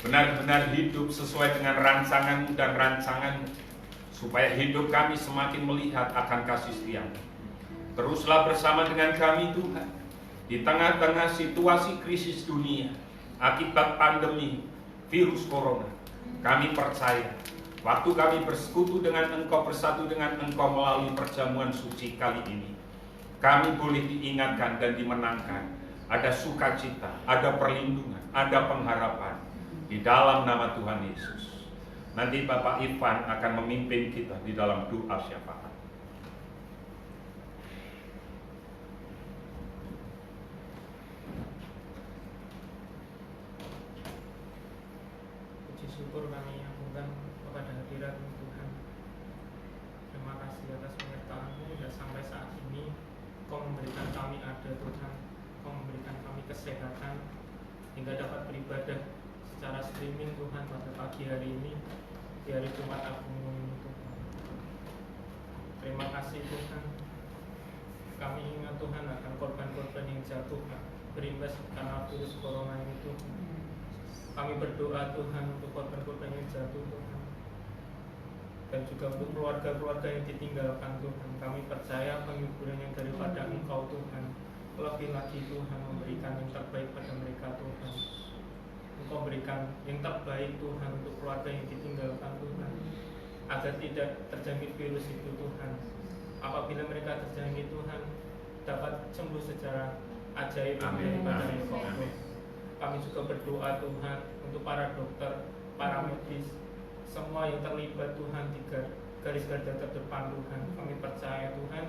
benar-benar hidup sesuai dengan rancangan dan rancangan, supaya hidup kami semakin melihat akan kasih setiamu. Teruslah bersama dengan kami Tuhan di tengah-tengah situasi krisis dunia akibat pandemi virus corona. Kami percaya waktu kami bersekutu dengan Engkau, bersatu dengan Engkau melalui perjamuan suci kali ini, kami boleh diingatkan dan dimenangkan. Ada sukacita, ada perlindungan, ada pengharapan di dalam nama Tuhan Yesus. Nanti Bapak Irfan akan memimpin kita di dalam doa syafaat. Puji syukur kami agungkan kepada hadirat Tuhan. Terima kasih atas penyertaan-Mu dan sampai saat ini Kau memberikan kami ada Tuhan. Kau memberikan kami kesehatan hingga dapat beribadah secara streaming Tuhan pada pagi hari ini di hari Jumat Agung ini Tuhan. Terima kasih Tuhan. Kami ingat Tuhan akan korban-korban yang jatuh berimbas karena virus corona ini Tuhan. Kami berdoa Tuhan untuk korban-korban yang jatuh Tuhan, dan juga untuk keluarga-keluarga yang ditinggalkan Tuhan. Kami percaya penghiburan yang daripada Engkau Tuhan, lebih lagi Tuhan memberikan yang terbaik pada mereka Tuhan. Engkau berikan yang terbaik Tuhan untuk keluarga yang ditinggalkan Tuhan, agar tidak terjangkit virus itu Tuhan. Apabila mereka terjangkit Tuhan, dapat sembuh secara ajaib daripada Engkau. Kami juga berdoa Tuhan untuk para dokter, para medis, semua yang terlibat Tuhan di garis garda terdepan Tuhan. Kami percaya Tuhan,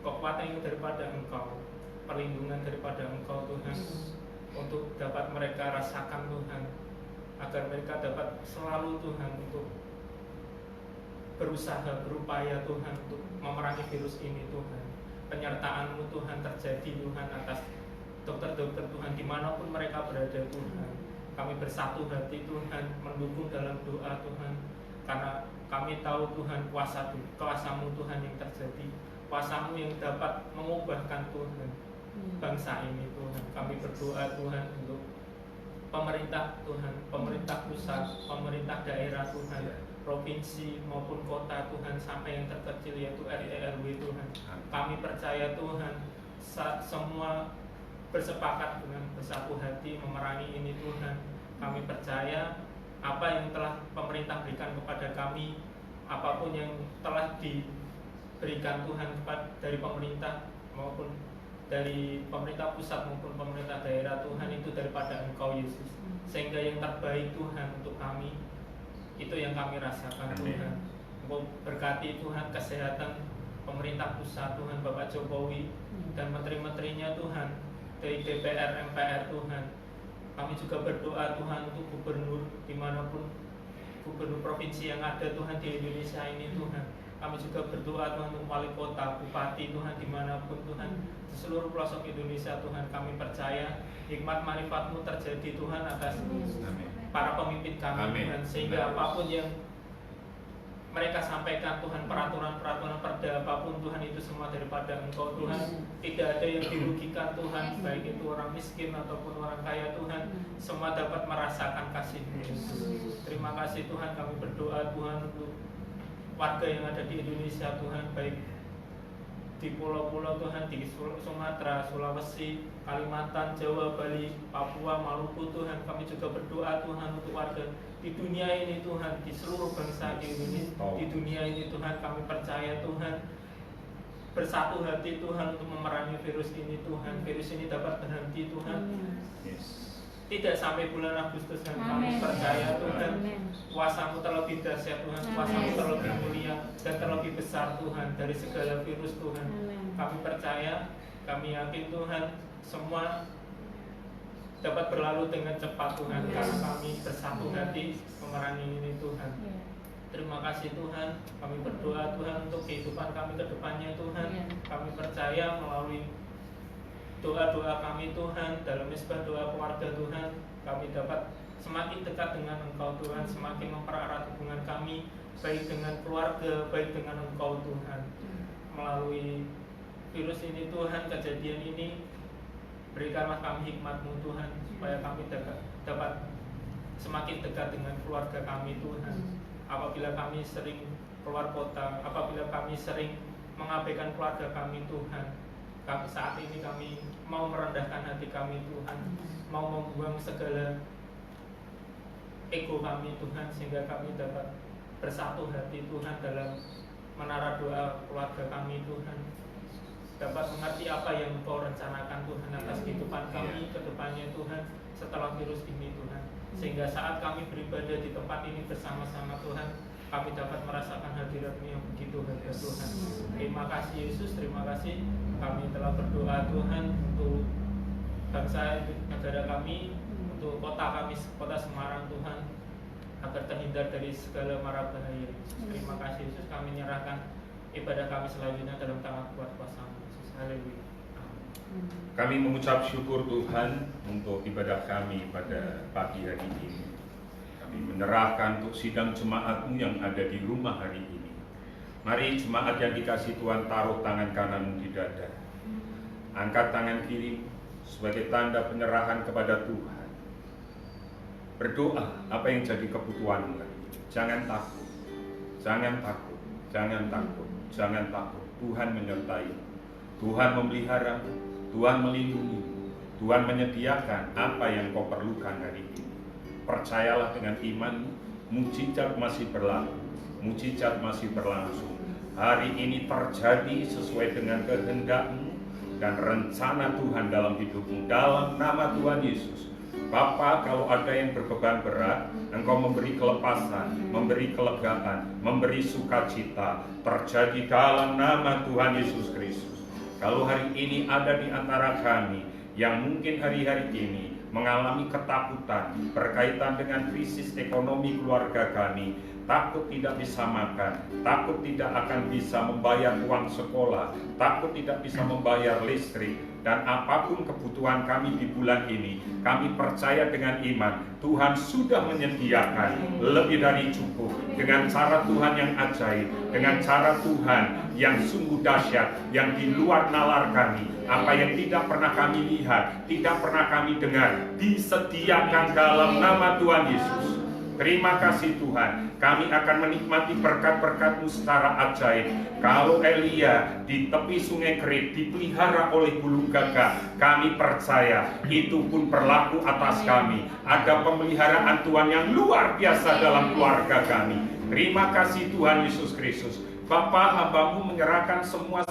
kekuatan yang daripada Engkau, perlindungan daripada Engkau Tuhan, untuk dapat mereka rasakan Tuhan, agar mereka dapat selalu Tuhan untuk berusaha, berupaya Tuhan untuk memerangi virus ini Tuhan. Penyertaan-Mu Tuhan terjadi Tuhan atas dokter-dokter Tuhan dimanapun mereka berada Tuhan. Kami bersatu hati Tuhan, mendukung dalam doa Tuhan, karena kami tahu Tuhan kuasa-Mu Tuhan yang terjadi, kuasa-Mu yang dapat mengubahkan Tuhan bangsa ini Tuhan. Kami berdoa Tuhan untuk pemerintah Tuhan, pemerintah pusat, pemerintah daerah Tuhan, provinsi maupun kota Tuhan, sampai yang terkecil yaitu RT RW Tuhan. Kami percaya Tuhan, semua bersepakat dengan bersatu hati memerangi ini Tuhan. Kami percaya apa yang telah pemerintah berikan kepada kami, apapun yang telah diberikan Tuhan dari pemerintah maupun dari pemerintah pusat maupun pemerintah daerah Tuhan, itu daripada Engkau Yesus. Sehingga yang terbaik Tuhan untuk kami, itu yang kami rasakan. Amin. Tuhan, Engkau berkati Tuhan kesehatan pemerintah pusat Tuhan, Bapak Jokowi dan menteri-menterinya Tuhan, dari DPR, MPR Tuhan. Kami juga berdoa Tuhan untuk gubernur dimanapun, gubernur provinsi yang ada Tuhan di Indonesia ini Tuhan. Kami juga berdoa Tuhan untuk wali kota, bupati Tuhan dimanapun Tuhan, di seluruh pelosok Indonesia Tuhan. Kami percaya hikmat marifat-Mu terjadi Tuhan atas para pemimpin kami Tuhan, sehingga apapun yang mereka sampaikan Tuhan, peraturan-peraturan perda apapun Tuhan, itu semua daripada Engkau Tuhan. Tidak ada yang dirugikan Tuhan, baik itu orang miskin ataupun orang kaya Tuhan, semua dapat merasakan kasih-Mu Yesus. Terima kasih Tuhan, kami berdoa Tuhan untuk warga yang ada di Indonesia Tuhan, baik di pulau-pulau Tuhan, di Sumatera, Sulawesi, Kalimantan, Jawa, Bali, Papua, Maluku Tuhan. Kami juga berdoa Tuhan untuk warga di dunia ini Tuhan, di seluruh bangsa di Indonesia, di dunia ini Tuhan. Kami percaya Tuhan, bersatu hati Tuhan untuk memerangi virus ini Tuhan. Virus ini dapat berhenti Tuhan. Tidak sampai bulan Agustus Tuhan. Kami percaya Tuhan, kuasa-Mu terlebih dahsyat Tuhan, kuasa-Mu terlebih mulia dan terlebih besar Tuhan dari segala virus Tuhan. Kami percaya, kami yakin Tuhan, semua dapat berlalu dengan cepat Tuhan, karena kami bersatu hati memerangi ini Tuhan. Terima kasih Tuhan, kami berdoa Tuhan untuk kehidupan kami ke depannya Tuhan. Kami percaya melalui doa-doa kami Tuhan, dalam misbah doa keluarga Tuhan, kami dapat semakin dekat dengan Engkau Tuhan, semakin mempererat hubungan kami, baik dengan keluarga, baik dengan Engkau Tuhan. Melalui virus ini Tuhan, kejadian ini, berikanlah kami hikmat-Mu Tuhan, supaya kami dapat semakin dekat dengan keluarga kami Tuhan. Apabila kami sering keluar kota, apabila kami sering mengabaikan keluarga kami Tuhan, saat ini kami mau merendahkan hati kami Tuhan, mau membuang segala ego kami Tuhan, sehingga kami dapat bersatu hati Tuhan dalam menara doa keluarga kami Tuhan, dapat mengerti apa yang Engkau rencanakan Tuhan atas kehidupan kami ke depannya Tuhan setelah virus ini Tuhan, sehingga saat kami beribadah di tempat ini bersama-sama Tuhan, kami dapat merasakan hadirat-Mu yang begitu berharga Tuhan. Terima kasih Yesus, terima kasih kami telah berdoa Tuhan untuk bangsa negara kami, untuk kota kami, kota Semarang Tuhan, agar terhindar dari segala mara bahaya. Terima kasih Yesus, kami menyerahkan ibadah kami selanjutnya dalam tangan kuat kuasa-Mu Yesus. Haleluya. Kami mengucap syukur Tuhan untuk ibadah kami pada pagi hari ini. Kami menyerahkan untuk sidang jemaat-Mu yang ada di rumah hari ini. Mari jemaat yang dikasih Tuhan, taruh tangan kanan di dada, angkat tangan kiri sebagai tanda penyerahan kepada Tuhan. Berdoa apa yang jadi kebutuhanmu hari ini. Jangan takut, jangan takut, jangan takut, jangan takut. Tuhan menyertai, Tuhan memelihara, Tuhan melindungi, Tuhan menyediakan apa yang kau perlukan hari ini. Percayalah dengan iman, mujizat masih berlaku, mujizat masih berlangsung. Hari ini terjadi sesuai dengan kehendak-Mu dan rencana Tuhan dalam hidupmu, dalam nama Tuhan Yesus. Bapa, kalau ada yang berbeban berat, Engkau memberi kelepasan, memberi kelegaan, memberi sukacita, terjadi dalam nama Tuhan Yesus Kristus. Kalau hari ini ada di antara kami yang mungkin hari-hari ini mengalami ketakutan berkaitan dengan krisis ekonomi keluarga kami, takut tidak bisa makan, takut tidak akan bisa membayar uang sekolah, takut tidak bisa membayar listrik, dan apapun kebutuhan kami di bulan ini, kami percaya dengan iman, Tuhan sudah menyediakan lebih dari cukup, dengan cara Tuhan yang ajaib, dengan cara Tuhan yang sungguh dahsyat, yang di luar nalar kami. Apa yang tidak pernah kami lihat, tidak pernah kami dengar, disediakan dalam nama Tuhan Yesus. Terima kasih Tuhan, kami akan menikmati berkat-berkat-Mu secara ajaib. Kalau Elia di tepi sungai Kerit dipelihara oleh bulu gagak, kami percaya itu pun berlaku atas kami. Ada pemeliharaan Tuhan yang luar biasa dalam keluarga kami. Terima kasih Tuhan Yesus Kristus. Bapa, hamba-Mu menyerahkan semua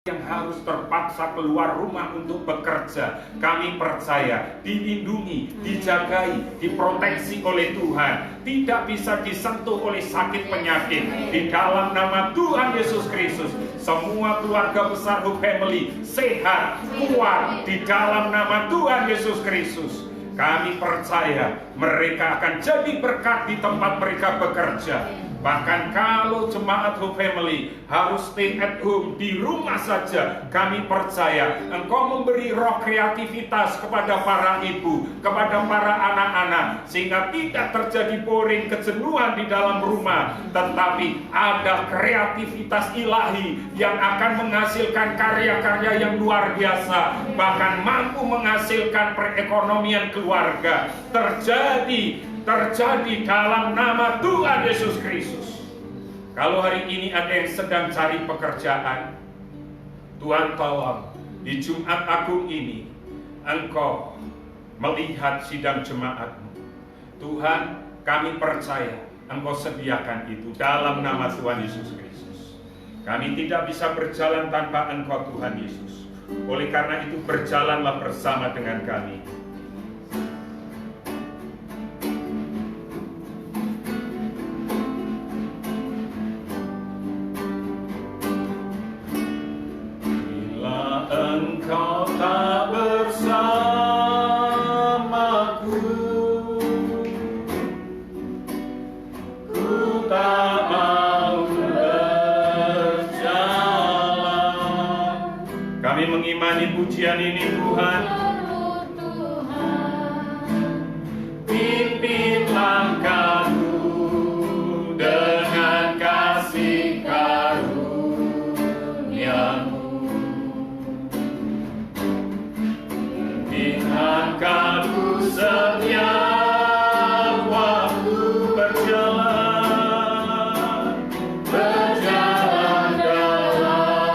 yang harus terpaksa keluar rumah untuk bekerja. Kami percaya dilindungi, dijagai, diproteksi oleh Tuhan, tidak bisa disentuh oleh sakit penyakit. Di dalam nama Tuhan Yesus Kristus, semua keluarga besar Hope Family sehat, kuat di dalam nama Tuhan Yesus Kristus. Kami percaya mereka akan jadi berkat di tempat mereka bekerja. Bahkan kalau jemaat Hope Family harus stay at home, di rumah saja, kami percaya Engkau memberi roh kreativitas kepada para ibu, kepada para anak-anak, sehingga tidak terjadi boring, kejenuhan di dalam rumah, tetapi ada kreativitas ilahi yang akan menghasilkan karya-karya yang luar biasa, bahkan mampu menghasilkan perekonomian keluarga. Terjadi dalam nama Tuhan Yesus Kristus. Kalau hari ini ada yang sedang cari pekerjaan, Tuhan tolong di Jumat Agung ini Engkau melihat sidang jemaatmu. Tuhan, kami percaya Engkau sediakan itu dalam nama Tuhan Yesus Kristus. Kami tidak bisa berjalan tanpa Engkau, Tuhan Yesus. Oleh karena itu, berjalanlah bersama dengan kami. Bila Engkau tak bersamaku, ku tak mau berjalan. Kami mengimani pujian ini, Tuhan. Pimpin langkahku dengan kasih karunia-Mu. Pimpin langkahku setiap waktu berjalan dalam Roh-Mu.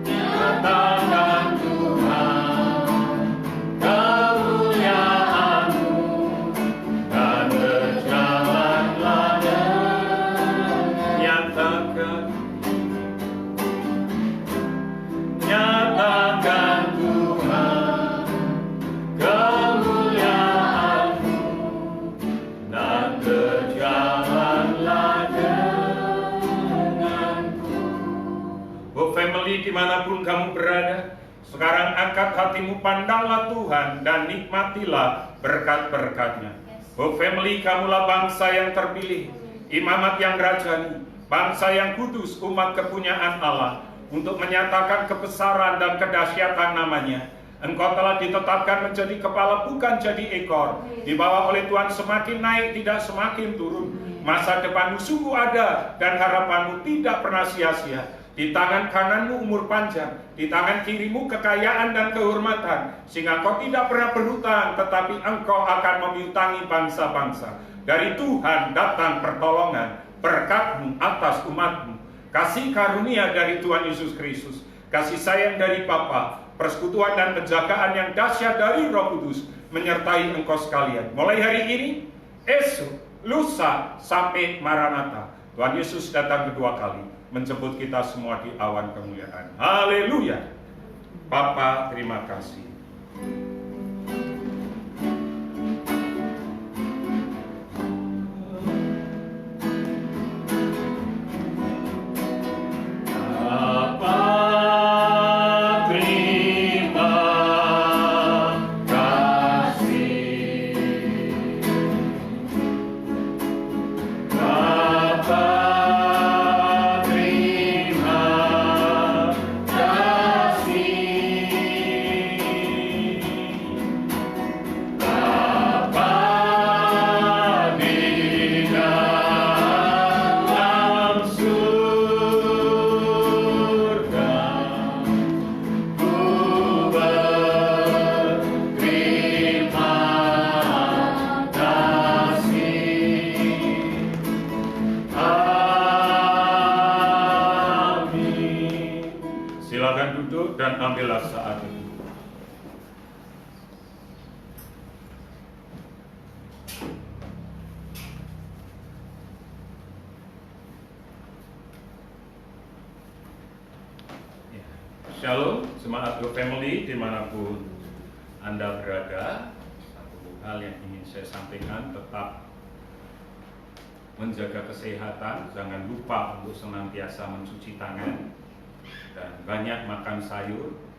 Nyatakan Tuhan kemuliaan-Mu dan berjalanlah nyatakan Tuhan kemuliaan-Mu dan berjalanlah denganku. Oh family, dimanapun kamu berada, sekarang angkat hatimu, pandanglah Tuhan dan nikmatilah berkat-berkat-Nya. Oh family, kamulah bangsa yang terpilih, imamat yang rajani, bangsa yang kudus, umat kepunyaan Allah, untuk menyatakan kebesaran dan kedahsyatan nama-Nya. Engkau telah ditetapkan menjadi kepala, bukan jadi ekor, dibawa oleh Tuhan semakin naik, tidak semakin turun. Masa depanmu sungguh ada dan harapanmu tidak pernah sia-sia. Di tangan kananmu umur panjang, di tangan kirimu kekayaan dan kehormatan, sehingga engkau tidak pernah berhutang, tetapi engkau akan memiutangi bangsa-bangsa. Dari Tuhan datang pertolongan, berkat-Mu atas umat-Mu, kasih karunia dari Tuhan Yesus Kristus, kasih sayang dari Bapa, persekutuan dan penjagaan yang dahsyat dari Roh Kudus menyertai engkau sekalian. Mulai hari ini, esok, lusa, sampai Maranatha, Tuhan Yesus datang kedua kali menjemput kita semua di awan kemuliaan. Haleluya. Bapa, terima kasih. Dan ambillah saat ini. Shalom, jemaat Hope Family dimanapun Anda berada. Satu hal yang ingin saya sampaikan, tetap menjaga kesehatan, jangan lupa untuk senantiasa mencuci tangan, dan banyak makan sayur,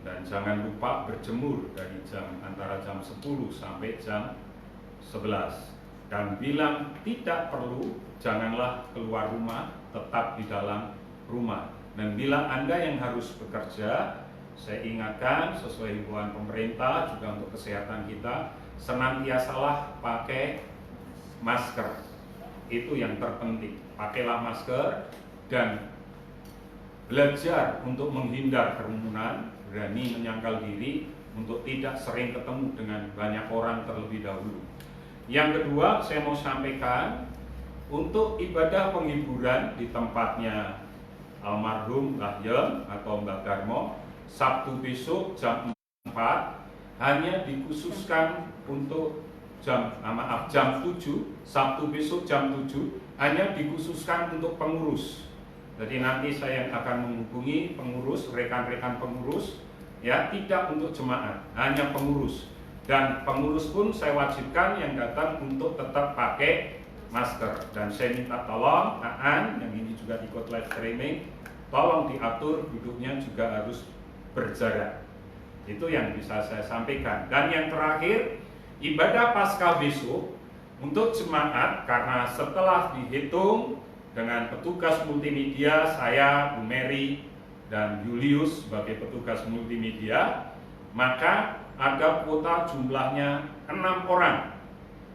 dan jangan lupa berjemur dari antara jam 10 sampai jam 11. Dan bilang tidak perlu, janganlah keluar rumah, tetap di dalam rumah. Dan bila Anda yang harus bekerja, saya ingatkan sesuai himbauan pemerintah juga untuk kesehatan kita, senantiasalah pakai masker. Itu yang terpenting. Pakailah masker dan belajar untuk menghindar kerumunan, berani menyangkal diri untuk tidak sering ketemu dengan banyak orang terlebih dahulu. Yang kedua, saya mau sampaikan untuk ibadah penghiburan di tempatnya almarhum Mbah Yem atau Mbah Darmo, Sabtu besok jam 4 hanya dikhususkan untuk jam 7, Sabtu besok jam 7 hanya dikhususkan untuk pengurus. Jadi nanti saya yang akan menghubungi pengurus, rekan-rekan pengurus, ya, tidak untuk jemaat, hanya pengurus. Dan pengurus pun saya wajibkan yang datang untuk tetap pakai masker. Dan saya minta tolong Aan, yang ini juga ikut live streaming, tolong diatur duduknya juga harus berjarak. Itu yang bisa saya sampaikan. Dan yang terakhir, ibadah Paskah besok untuk jemaat, karena setelah dihitung dengan petugas multimedia, saya, Bu Mary, dan Julius sebagai petugas multimedia, maka ada kuota jumlahnya 6 orang.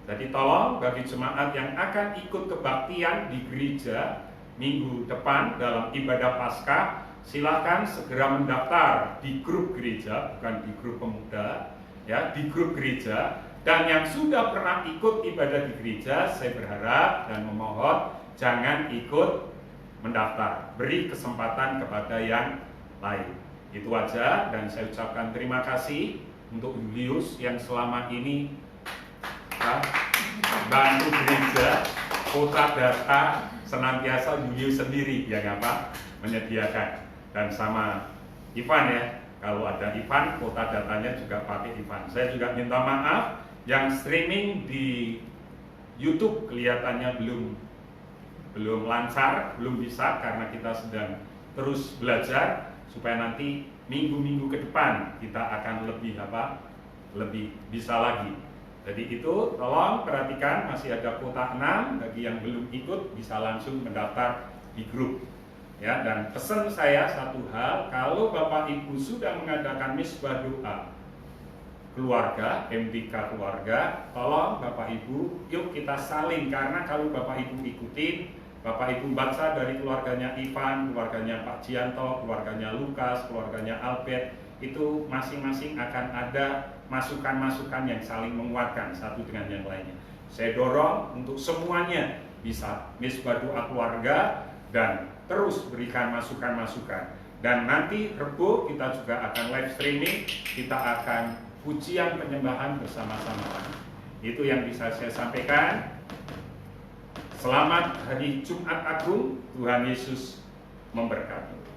Jadi tolong bagi jemaat yang akan ikut kebaktian di gereja minggu depan dalam ibadah Paskah, silakan segera mendaftar di grup gereja, bukan di grup pemuda, ya, di grup gereja. Dan yang sudah pernah ikut ibadah di gereja, saya berharap dan memohon jangan ikut mendaftar, beri kesempatan kepada yang lain. Itu aja, dan saya ucapkan terima kasih untuk Julius yang selama ini bantu gereja, kota data senantiasa Julius sendiri yang menyediakan, dan sama Ivan ya, kalau ada Ivan kota datanya juga pakai Ivan. Saya juga minta maaf yang streaming di YouTube kelihatannya belum lancar, belum bisa karena kita sedang terus belajar supaya nanti minggu-minggu ke depan kita akan lebih bisa lagi. Jadi itu tolong perhatikan, masih ada kuota 6, bagi yang belum ikut bisa langsung mendaftar di grup. Ya, dan pesan saya satu hal, kalau Bapak Ibu sudah mengadakan misbah doa keluarga, MDK keluarga, tolong Bapak Ibu, yuk kita saling, karena kalau Bapak Ibu ikutin, Bapak Ibu baca dari keluarganya Ivan, keluarganya Pak Jianto, keluarganya Lukas, keluarganya Albert, itu masing-masing akan ada masukan-masukan yang saling menguatkan satu dengan yang lainnya. Saya dorong untuk semuanya bisa misbah doa keluarga dan terus berikan masukan-masukan. Dan nanti Rebo kita juga akan live streaming, kita akan pujian penyembahan bersama-sama. Itu yang bisa saya sampaikan. Selamat hari Jumat Agung, Tuhan Yesus memberkati.